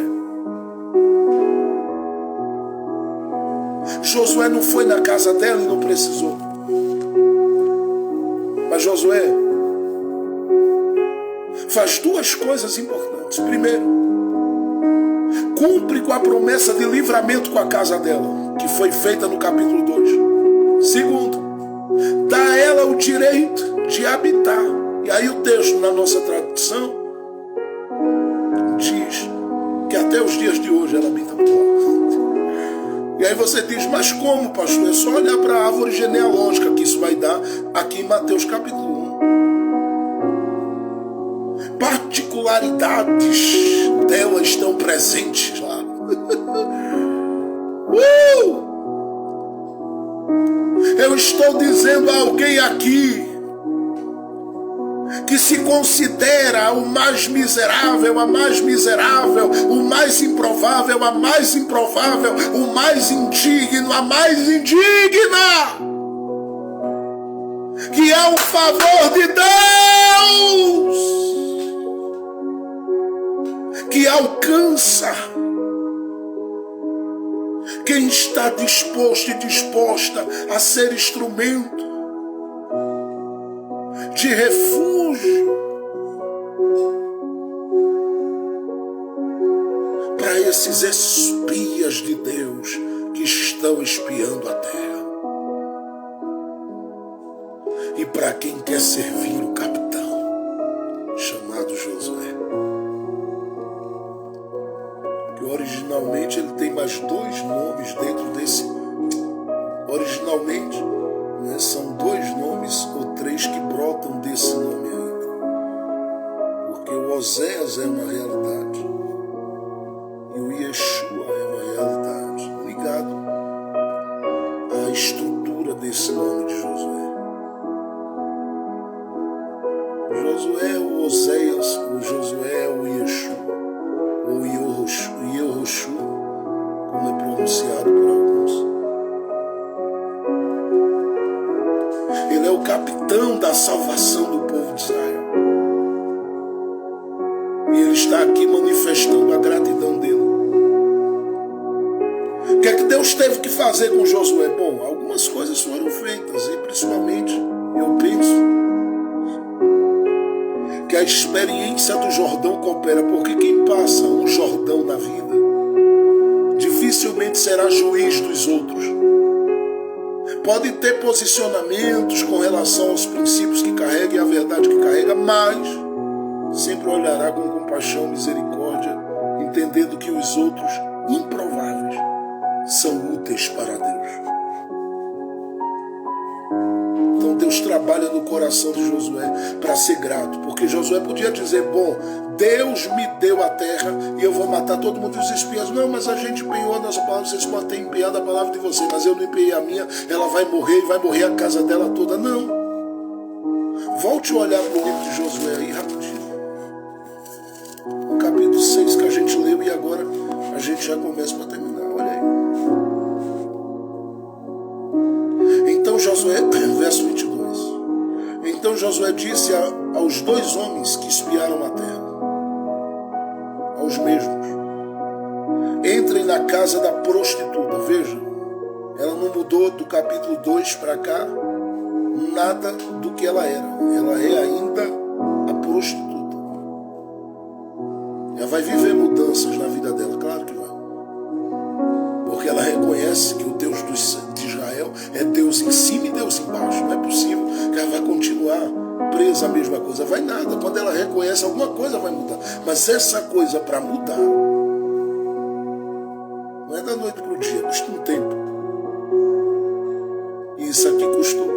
Josué não foi na casa dela e não precisou. Mas Josué faz duas coisas importantes. Primeiro, cumpre com a promessa de livramento com a casa dela, que foi feita no capítulo 2. Segundo, dá a ela o direito de habitar. E aí o texto, na nossa tradição, diz que até os dias de hoje ela habita por lá. E aí você diz, mas como, pastor? É só olhar para a árvore genealógica que isso vai dar aqui em Mateus capítulo 1. Particularidades dela estão presentes lá. Eu estou dizendo a alguém aqui que se considera o mais miserável, a mais miserável, o mais improvável, a mais improvável, o mais indigno, a mais indigna, que é um favor de Deus que alcança quem está disposto e disposta a ser instrumento de refúgio para esses espias de Deus que estão espiando a terra, e para quem quer servir o capitão chamado Josué, que originalmente ele tem mais dois nomes dentro desse. Originalmente, né, são dois nomes ou três que brotam desse nome ainda, porque o Oséias é uma realidade e o Yeshua é uma realidade, ligado à estrutura desse nome de Josué. Josué é o Oséias, o Josué é o Yeshua, ou Yehoshua, como é pronunciado por alguns. Ele é o capitão da salvação do povo de Israel. E ele está aqui manifestando a gratidão dele. O que é que Deus teve que fazer com Josué? Bom, algumas coisas foram feitas, e principalmente, eu penso, que a experiência do Jordão coopera, porque quem passa um Jordão na vida dificilmente será juiz dos outros. Pode ter posicionamentos com relação aos princípios que carrega e a verdade que carrega, mas sempre olhará com compaixão e misericórdia, entendendo que os outros improváveis são úteis para Deus. Então Deus trabalha no coração de Josué para ser grato, porque Josué podia dizer, bom, Deus me deu a terra e eu vou matar todo mundo dos espias. Não, mas a gente empenhou a nossa palavra, vocês podem ter empenhado a palavra de vocês, mas eu não empenhei a minha, ela vai morrer e vai morrer a casa dela toda. Não. Volte a olhar para o livro de Josué aí rapidinho. O capítulo 6 que a gente leu, e agora a gente já começa para terminar. Olha aí. Então Josué, verso 22. Então Josué disse aos dois homens que espiaram a terra, aos mesmos, entrem na casa da prostituta. Veja, ela não mudou do capítulo 2 para cá nada do que ela era. Ela é ainda a prostituta. Ela vai viver mudanças na vida dela, claro que vai, porque ela reconhece que o Deus de Israel é Deus em cima e Deus embaixo. Não é possível que ela vai continuar presa à mesma coisa. Vai nada. Quando ela reconhece, alguma coisa vai mudar. Mas essa coisa para mudar não é da noite para o dia, custa um tempo. E isso aqui custou.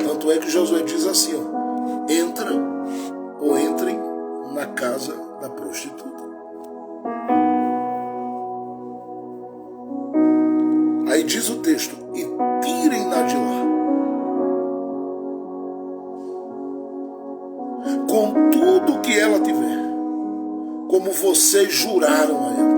Tanto é que Josué diz assim, ó, entrem na casa da prostituta. Aí diz o texto, e tirem-na de lá, com tudo que ela tiver, como vocês juraram a ela.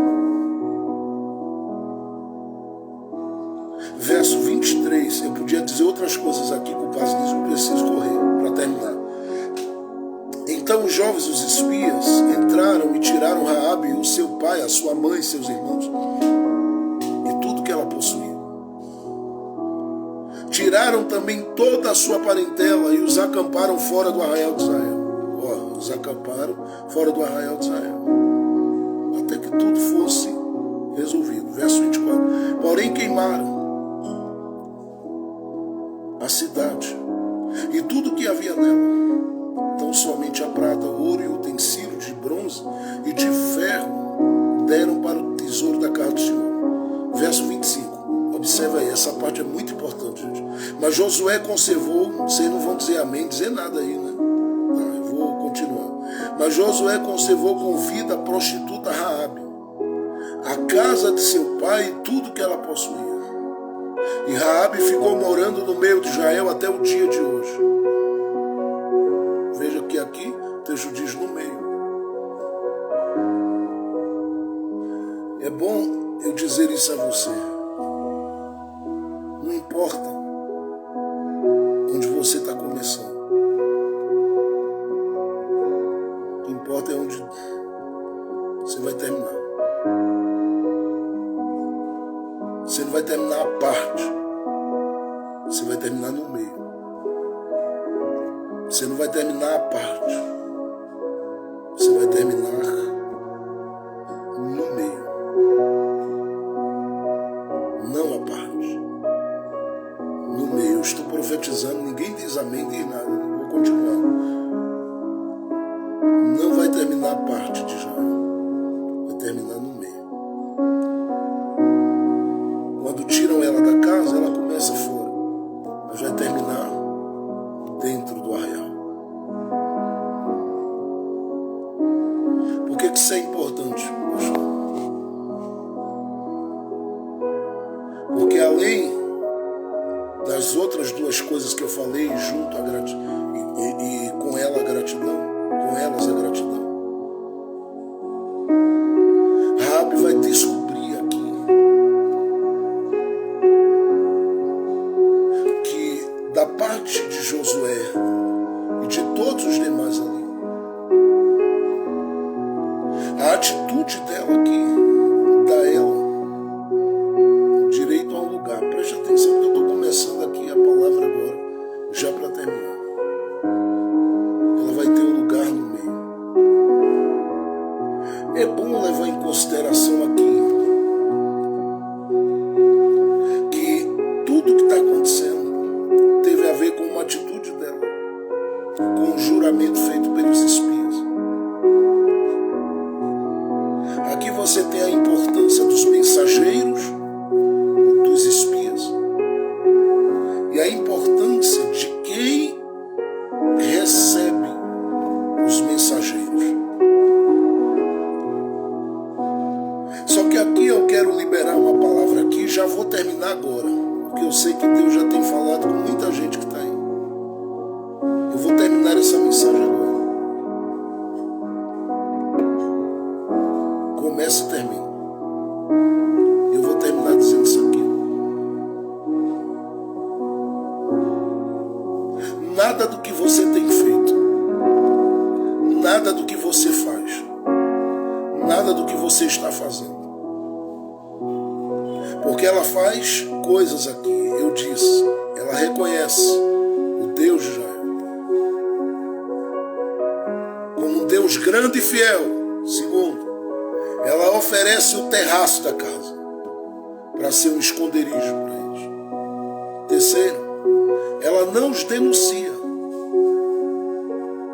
Verso 23, eu podia dizer outras coisas aqui com base nisso, eu preciso correr para terminar. Então os jovens, os espias, entraram e tiraram Raabe, o seu pai, a sua mãe e seus irmãos, e tudo que ela possuía. tiraram também toda a sua parentela e os acamparam fora do arraial de Israel. Os acamparam fora do arraial de Israel, até que tudo fosse resolvido. Verso 24. Porém queimaram a cidade e tudo que havia nela, tão somente a prata, o ouro e o utensílio de bronze e de ferro deram para o tesouro da casa do Senhor. Verso 25. Observa aí, essa parte é muito importante, gente. Mas Josué conservou, vocês não vão dizer amém, dizer nada aí, né? Tá, eu vou continuar. Mas Josué conservou com vida a prostituta Raabe, a casa de seu pai e tudo que ela possuía. E Raabe ficou morando no meio de Israel até o dia de hoje. Veja que aqui o texto diz no meio. É bom eu dizer isso a você. Não importa onde você está começando. O que importa é onde você vai terminar. Você não vai terminar a parte. Você vai terminar no meio. Você não vai terminar a parte. Você vai terminar no meio. Não a parte. No meio. Eu estou profetizando. Ninguém diz amém, diz nada. Eu vou continuar. Não vai terminar a parte de Israel. Vai terminar no meio. Quando tiram ela da casa, ela começa fora. Mas vai terminar dentro do arraial. Por que isso é importante, pastor? Porque além das outras duas coisas que eu falei, junto à gratidão e com ela a gratidão, com elas a gratidão, Raabe vai descobrir aqui que da parte de Josué e de todos os demais ali, a atitude dela aqui dá a ela direito a um lugar. Preste atenção que eu estou começando aqui a palavra agora, já para terminar. Ela vai ter um lugar no meio. É bom levar em consideração aqui que tudo que está acontecendo teve a ver com uma atitude dela, com um juramento feito pelos espias. Aqui você tem a importância dos mensageiros, dos espias, e a importância de quem recebe os mensageiros. Só que aqui eu quero liberar uma palavra aqui, já vou terminar agora, porque eu sei que Deus já tem falado com muita gente que está aí. Eu vou terminar essa mensagem agora. Começa e termina. Eu vou terminar dizendo isso aqui. Nada do que você tem feito, nada do que você faz, nada do que você está fazendo, porque ela faz coisas aqui, eu disse, ela reconhece o Deus de Israel como um Deus grande e fiel. Segundo, ela oferece o terraço da casa para ser um esconderijo para eles. Terceiro, ela não os denuncia,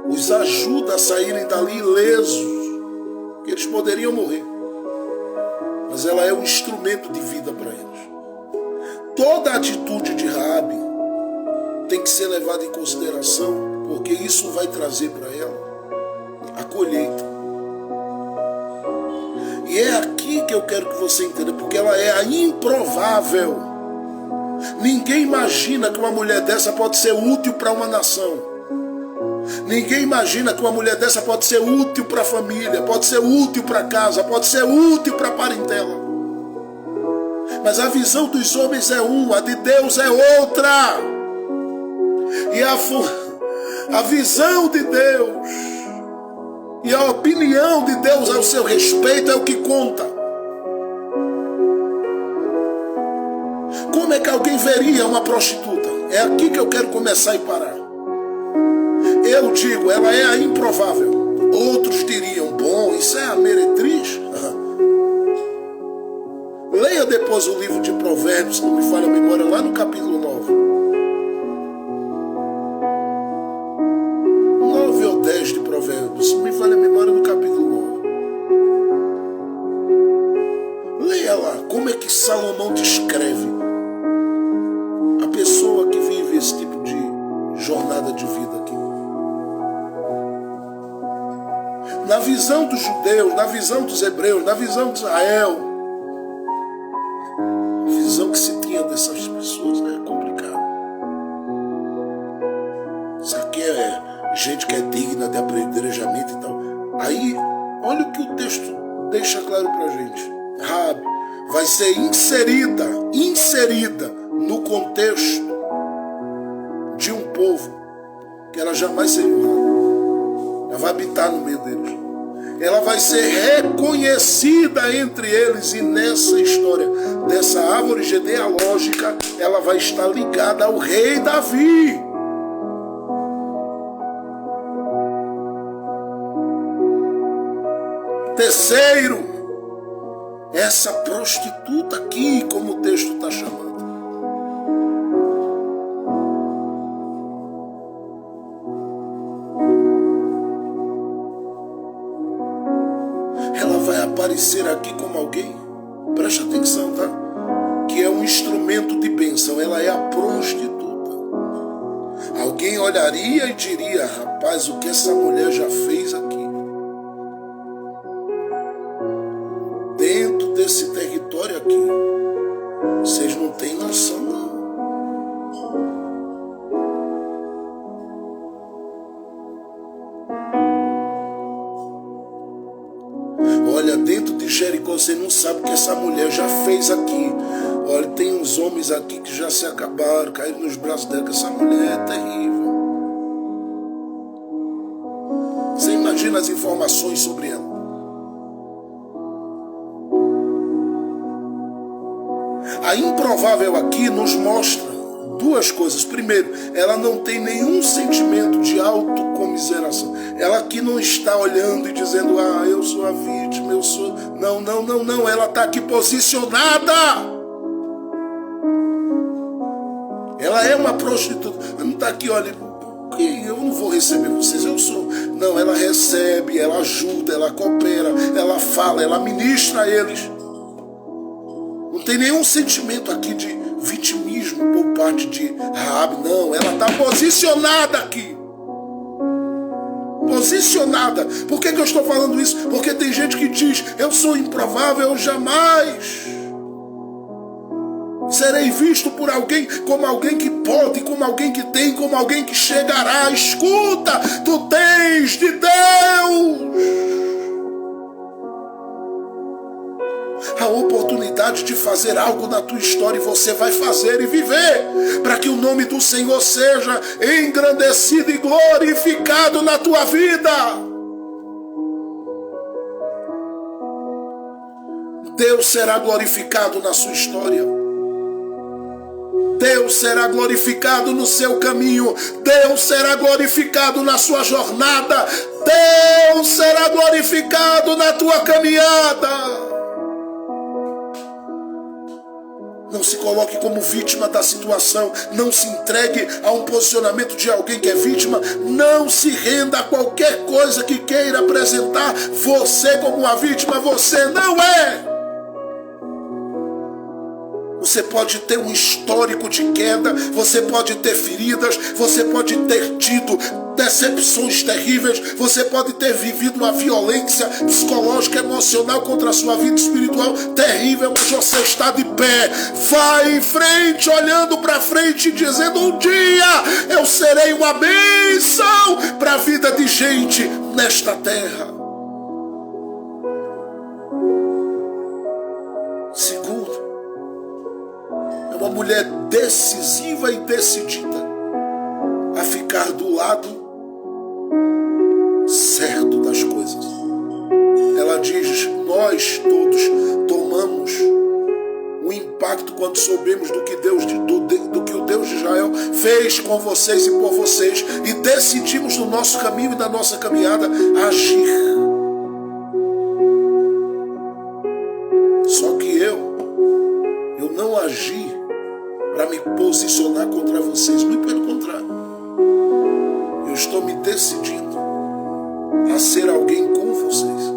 os ajuda a saírem dali ilesos, que eles poderiam morrer, mas ela é um instrumento de vida para eles. Toda a atitude de Raabe tem que ser levada em consideração, porque isso vai trazer para ela a colheita. E é aqui que eu quero que você entenda, porque ela é a improvável. Ninguém imagina que uma mulher dessa pode ser útil para uma nação. Ninguém imagina que uma mulher dessa pode ser útil para a família, pode ser útil para a casa, pode ser útil para a parentela. Mas a visão dos homens é uma, a de Deus é outra. E a visão de Deus e a opinião de Deus ao seu respeito é o que conta. Como é que alguém veria uma prostituta? É aqui que eu quero começar e parar. Eu digo, ela é a improvável. Outros diriam, bom, isso é a meretriz. Leia depois o livro de Provérbios, se não me falha a memória, lá no capítulo 9. 9 ou 10 de Provérbios, se não me falha a memória, no capítulo 9. Leia lá, como é que Salomão descreve a pessoa que vive esse tipo de jornada de vida aqui. Na visão dos judeus, na visão dos hebreus, na visão de Israel, a visão que se tinha dessas pessoas é complicada. Isso aqui é gente que é digna de apedrejamento e tal. Aí, olha o que o texto deixa claro pra gente. Raabe vai ser inserida no contexto de um povo que ela jamais seria honrada. Ela vai habitar no meio deles. Ela vai ser reconhecida entre eles, e nessa história dessa árvore genealógica, ela vai estar ligada ao rei Davi. Terceiro, essa prostituta aqui, como o texto está chamando. Ela vai aparecer aqui como alguém, preste atenção, tá? Que é um instrumento de bênção. Ela é a prostituta. Alguém olharia e diria, rapaz, o que essa mulher já fez aqui? Dentro desse território aqui, vocês não têm noção, não. Olha, dentro de Jericó, você não sabe o que essa mulher já fez aqui. Olha, tem uns homens aqui que já se acabaram, caíram nos braços dela, que essa mulher é terrível. Você imagina as informações sobre ela. A improvável aqui nos mostra duas coisas. Primeiro, ela não tem nenhum sentimento de autocomiseração. Ela aqui não está olhando e dizendo, ah, eu sou a vítima, eu sou... Não. Ela está aqui posicionada. Ela é uma prostituta. Ela não está aqui, olha, eu não vou receber vocês, eu sou... Não, ela recebe, ela ajuda, ela coopera, ela fala, ela ministra a eles. Não tem nenhum sentimento aqui de vitimismo por parte de Raabe, não. Ela está posicionada aqui. Posicionada. Por que eu estou falando isso? Porque tem gente que diz, eu sou improvável, eu jamais serei visto por alguém como alguém que pode, como alguém que tem, como alguém que chegará. Escuta, tu tens de Deus a oportunidade de fazer algo na tua história, e você vai fazer e viver para que o nome do Senhor seja engrandecido e glorificado na tua vida. Deus será glorificado na sua história. Deus será glorificado no seu caminho. Deus será glorificado na sua jornada. Deus será glorificado na tua caminhada. Não se coloque como vítima da situação. Não se entregue a um posicionamento de alguém que é vítima. Não se renda a qualquer coisa que queira apresentar você como uma vítima. Você não é. Você pode ter um histórico de queda, você pode ter feridas, você pode ter tido decepções terríveis, você pode ter vivido uma violência psicológica, emocional contra a sua vida espiritual terrível, mas você está de pé. Vai em frente, olhando para frente, dizendo, um dia eu serei uma bênção para a vida de gente nesta terra. Segundo, uma mulher decisiva e decidida a ficar do lado certo das coisas. Ela diz, nós todos tomamos o império pacto quando soubemos do que o Deus de Israel fez com vocês e por vocês, e decidimos no nosso caminho e na nossa caminhada agir. Só que eu não agi para me posicionar contra vocês, muito pelo contrário. Eu estou me decidindo a ser alguém com vocês.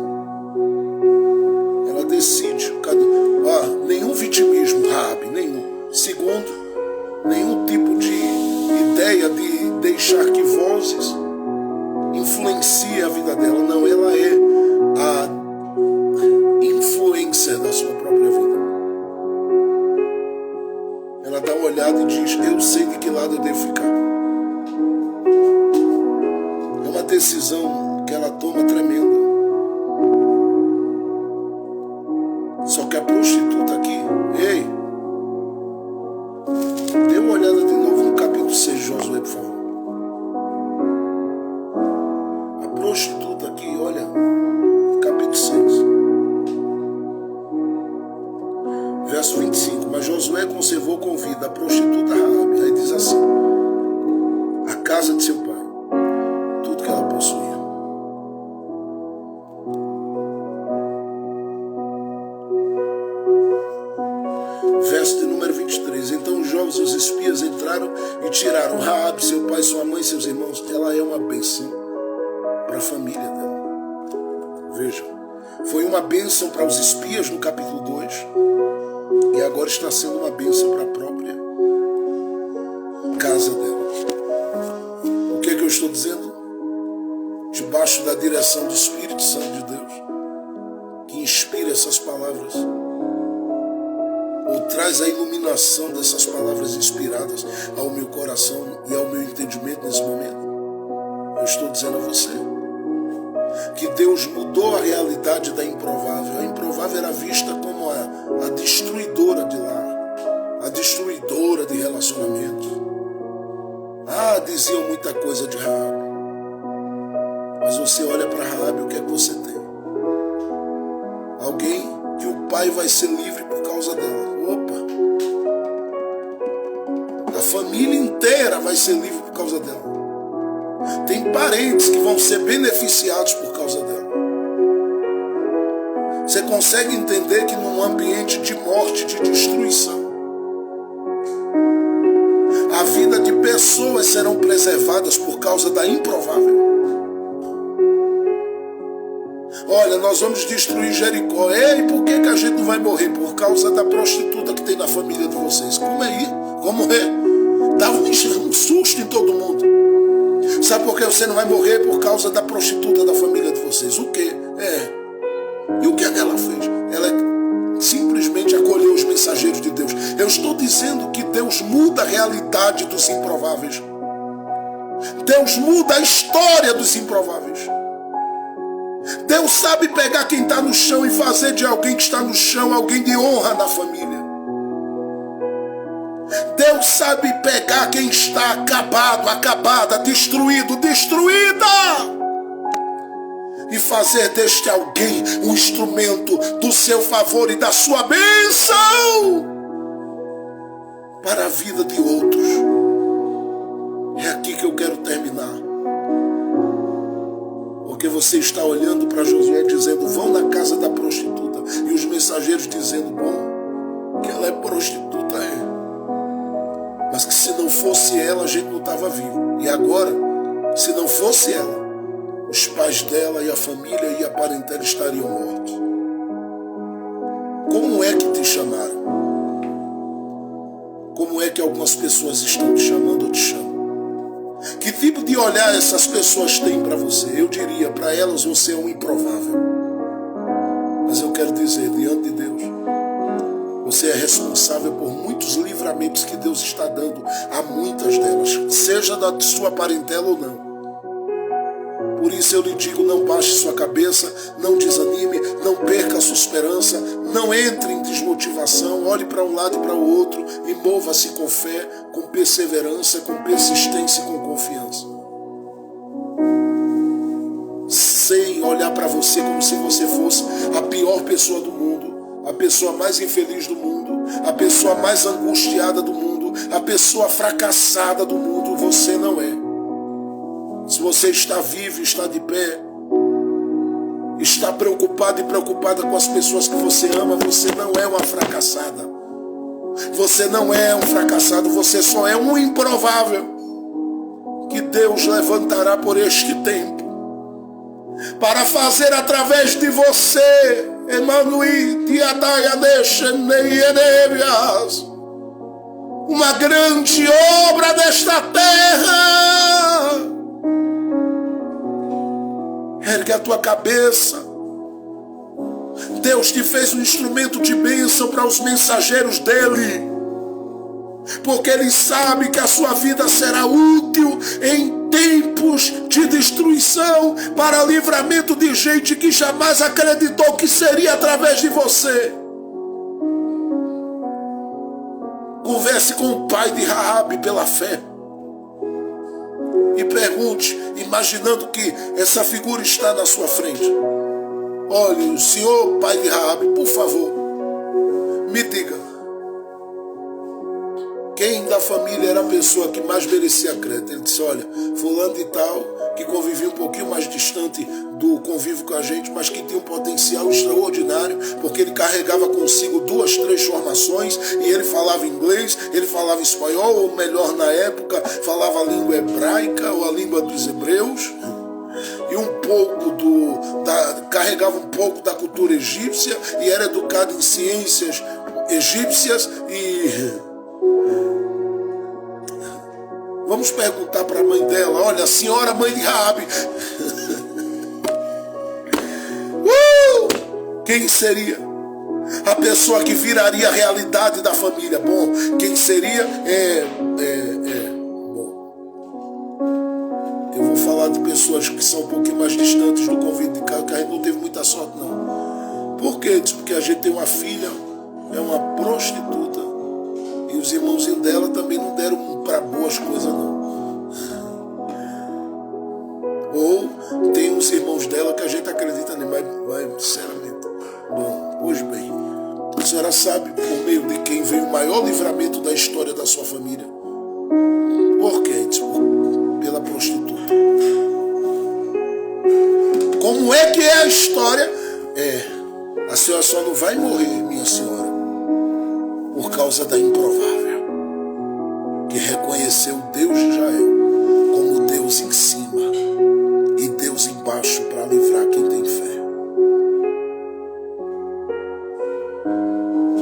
Ela decide. Nenhum vitimismo, Raabe, nenhum. Segundo, nenhum tipo de ideia de deixar que vozes influenciem a vida dela. Não, ela é a influência da sua própria vida. Ela dá uma olhada e diz: eu sei de que lado eu devo ficar. É uma decisão que ela toma tremenda. Só que a prostituta aqui, ei, dê uma olhada de novo no capítulo 6 de Josué, por favor. A prostituta aqui, olha, capítulo 6, verso 25. Mas Josué conservou com vida a prostituta Raabe. Aí diz assim: a casa de seu pai, tudo que ela possuía. Verso de número 23. Então os jovens, os espias, entraram e tiraram Raabe, seu pai, sua mãe e seus irmãos. Ela é uma bênção para a família dela. Vejam, foi uma bênção para os espias no capítulo 2, e agora está sendo uma bênção para a própria casa dela. O que é que eu estou dizendo? Debaixo da direção do Espírito Santo de Deus, que inspira essas palavras, ou traz a iluminação dessas palavras inspiradas ao meu coração e ao meu entendimento nesse momento. Eu estou dizendo a você que Deus mudou a realidade da improvável. A improvável era vista como a destruidora de lar, a destruidora de relacionamentos. Diziam muita coisa de Raabe, mas você olha para Raabe, o que é que você tem? Alguém que o pai vai ser livre por causa dela. A família inteira vai ser livre por causa dela. Tem parentes que vão ser beneficiados por causa dela. Você consegue entender que num ambiente de morte, de destruição, a vida de pessoas serão preservadas por causa da improvável? Olha, nós vamos destruir Jericó. Ei, por que a gente não vai morrer? Por causa da prostituta que tem na família de vocês. Como é isso? Como é? Dá um susto em todo mundo. Sabe por que você não vai morrer? Por causa da prostituta da família de vocês. O quê? E o que ela fez? Ela simplesmente acolheu os mensageiros de Deus. Eu estou dizendo que Deus muda a realidade dos improváveis. Deus muda a história dos improváveis. Deus sabe pegar quem está no chão e fazer de alguém que está no chão alguém de honra na família. Deus sabe pegar quem está acabado, acabada, destruído, destruída, e fazer deste alguém um instrumento do seu favor e da sua bênção para a vida de outros. É aqui que eu quero terminar. Porque você está olhando para Josué dizendo: vão na casa da prostituta. E os mensageiros dizendo: bom, que ela é prostituta, mas que se não fosse ela, a gente não estava vivo. E agora, se não fosse ela, os pais dela e a família e a parentela estariam mortos. Como é que te chamaram? Como é que algumas pessoas estão te chamando ou te chamam? Que tipo de olhar essas pessoas têm para você? Eu diria, para elas você é um improvável. Mas eu quero dizer, diante de Deus, você é responsável por muitos livramentos que Deus está dando a muitas delas, seja da sua parentela ou não. Por isso eu lhe digo, não baixe sua cabeça, não desanime, não perca a sua esperança, não entre em desmotivação, olhe para um lado e para o outro e mova-se com fé, com perseverança, com persistência e com confiança. Sem olhar para você como se você fosse a pior pessoa do mundo, a pessoa mais infeliz do mundo. a pessoa mais angustiada do mundo, a pessoa fracassada do mundo, você não é. Se você está vivo, está de pé, está preocupado e preocupada com as pessoas que você ama, você não é uma fracassada. Você não é um fracassado, você só é um improvável que Deus levantará por este tempo para fazer através de você, Emanuel, uma grande obra desta terra. Ergue a tua cabeça. Deus te fez um instrumento de bênção para os mensageiros dele, porque ele sabe que a sua vida será útil em tempos de destruição, para livramento de gente que jamais acreditou que seria através de você. Converse com o pai de Raabe pela fé e pergunte, imaginando que essa figura está na sua frente: olha, o senhor pai de Raabe, por favor, me diga, quem da família era a pessoa que mais merecia crédito? Ele disse: olha, fulano de tal, que convivia um pouquinho mais distante do convívio com a gente, mas que tinha um potencial extraordinário, porque ele carregava consigo 2, 3 formações, e ele falava inglês, ele falava espanhol, ou melhor, na época, falava a língua hebraica, ou a língua dos hebreus, e um pouco carregava um pouco da cultura egípcia, e era educado em ciências egípcias. E vamos perguntar para a mãe dela: olha, a senhora mãe de Raabe, quem seria a pessoa que viraria a realidade da família? Bom, quem seria bom, eu vou falar de pessoas que são um pouquinho mais distantes do convívio de casa, que a gente não teve muita sorte, não. Por quê? Diz porque a gente tem uma filha, é uma prostituta, e os irmãozinhos dela também não deram para boas coisas, não. Ou tem uns irmãos dela que a gente acredita nele, mas sinceramente. Bom, pois bem, a senhora sabe por meio de quem veio o maior livramento da história da sua família? Por quê? Pela prostituta. Como é que é a história? A senhora só não vai morrer, minha senhora, por causa da improvável, que reconheceu Deus de Israel como Deus em cima e Deus embaixo para livrar quem tem fé.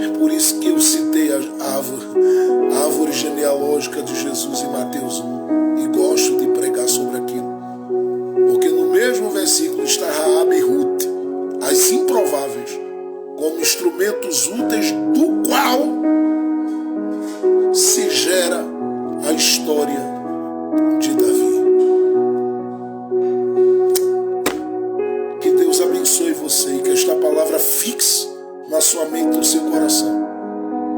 É por isso que eu citei a árvore genealógica de Jesus em Mateus 1 e gosto de pregar sobre aquilo, porque no mesmo versículo está Raabe e Ruth, as improváveis, como instrumentos úteis do qual se gera a história de Davi. Que Deus abençoe você e que esta palavra fixe na sua mente e no seu coração,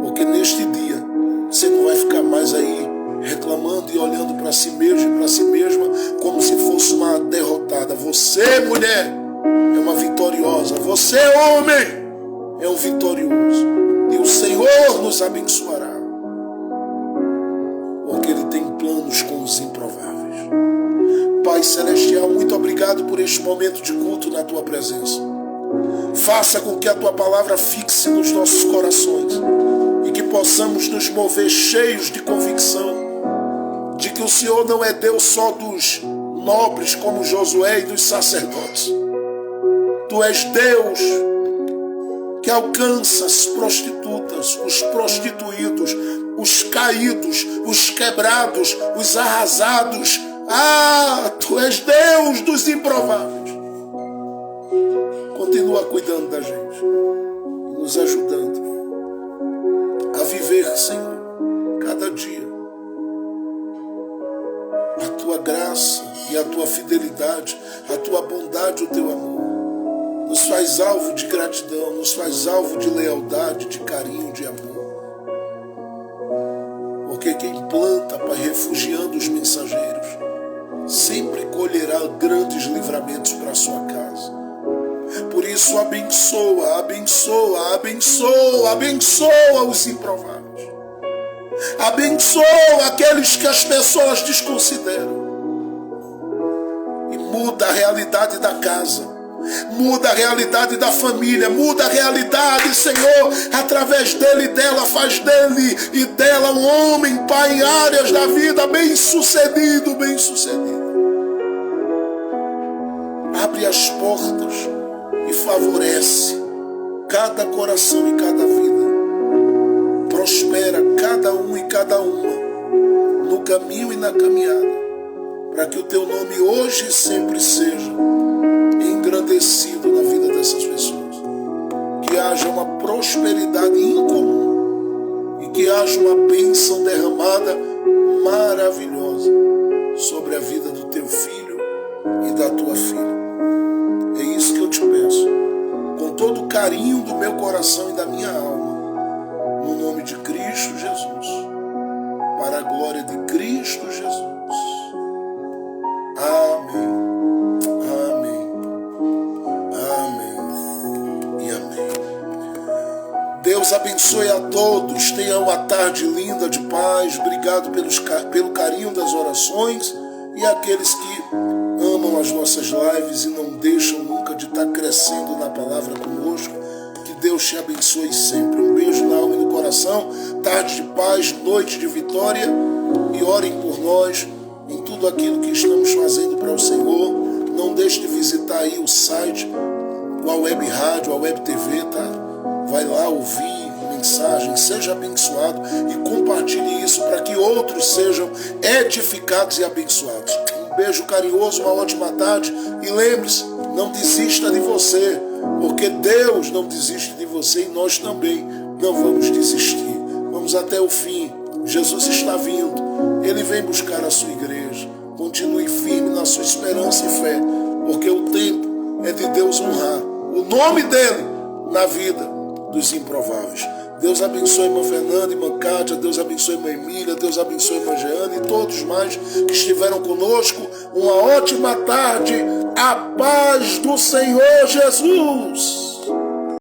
porque neste dia você não vai ficar mais aí reclamando e olhando para si mesmo e para si mesma como se fosse uma derrotada. Você, mulher, é uma vitoriosa. Você, homem, é um vitorioso. E o Senhor nos abençoará, porque Ele tem planos com os improváveis. Pai Celestial, muito obrigado por este momento de culto na Tua presença. Faça com que a Tua palavra fixe nos nossos corações e que possamos nos mover cheios de convicção de que o Senhor não é Deus só dos nobres como Josué e dos sacerdotes. Tu és Deus que alcança as prostitutas, os prostituídos, os caídos, os quebrados, os arrasados. Tu és Deus dos improváveis. Continua cuidando da gente, nos ajudando a viver, Senhor, cada dia a Tua graça e a Tua fidelidade, a Tua bondade, o Teu amor. Nos faz alvo de gratidão, nos faz alvo de lealdade, de carinho, de amor. Porque quem planta, Pai, refugiando os mensageiros, sempre colherá grandes livramentos para a sua casa. Por isso abençoa, abençoa, abençoa, abençoa os improváveis. Abençoa aqueles que as pessoas desconsideram. E muda a realidade da casa. Muda a realidade da família, muda a realidade, Senhor, através dele e dela, faz dele e dela um homem, pai, em áreas da vida, bem-sucedido, bem-sucedido. Abre as portas e favorece cada coração e cada vida. Prospera cada um e cada uma no caminho e na caminhada, para que o teu nome hoje e sempre seja engrandecido na vida dessas pessoas. Que haja uma prosperidade incomum e que haja uma bênção derramada maravilhosa sobre a vida do teu filho e da tua filha. É isso que eu te peço, com todo o carinho do meu coração e da minha alma, no nome de Cristo Jesus, para a glória de Cristo Jesus. Amém. Deus abençoe a todos, tenham uma tarde linda de paz, obrigado pelo carinho das orações e aqueles que amam as nossas lives e não deixam nunca de estar crescendo na palavra conosco, que Deus te abençoe sempre. Um beijo na alma e no coração, tarde de paz, noite de vitória e orem por nós em tudo aquilo que estamos fazendo para o Senhor. Não deixe de visitar aí o site, a web rádio, a web TV, tá? Vai lá ouvir mensagem, seja abençoado e compartilhe isso para que outros sejam edificados e abençoados. Um beijo carinhoso, uma ótima tarde e lembre-se, não desista de você, porque Deus não desiste de você e nós também não vamos desistir. Vamos até o fim. Jesus está vindo, Ele vem buscar a sua igreja. Continue firme na sua esperança e fé, porque o tempo é de Deus honrar o nome dEle na vida dos improváveis. Deus abençoe a irmã Fernanda, irmã Cátia, Deus abençoe a irmã Emília, Deus abençoe a irmã Jeane e todos mais que estiveram conosco. Uma ótima tarde, a paz do Senhor Jesus.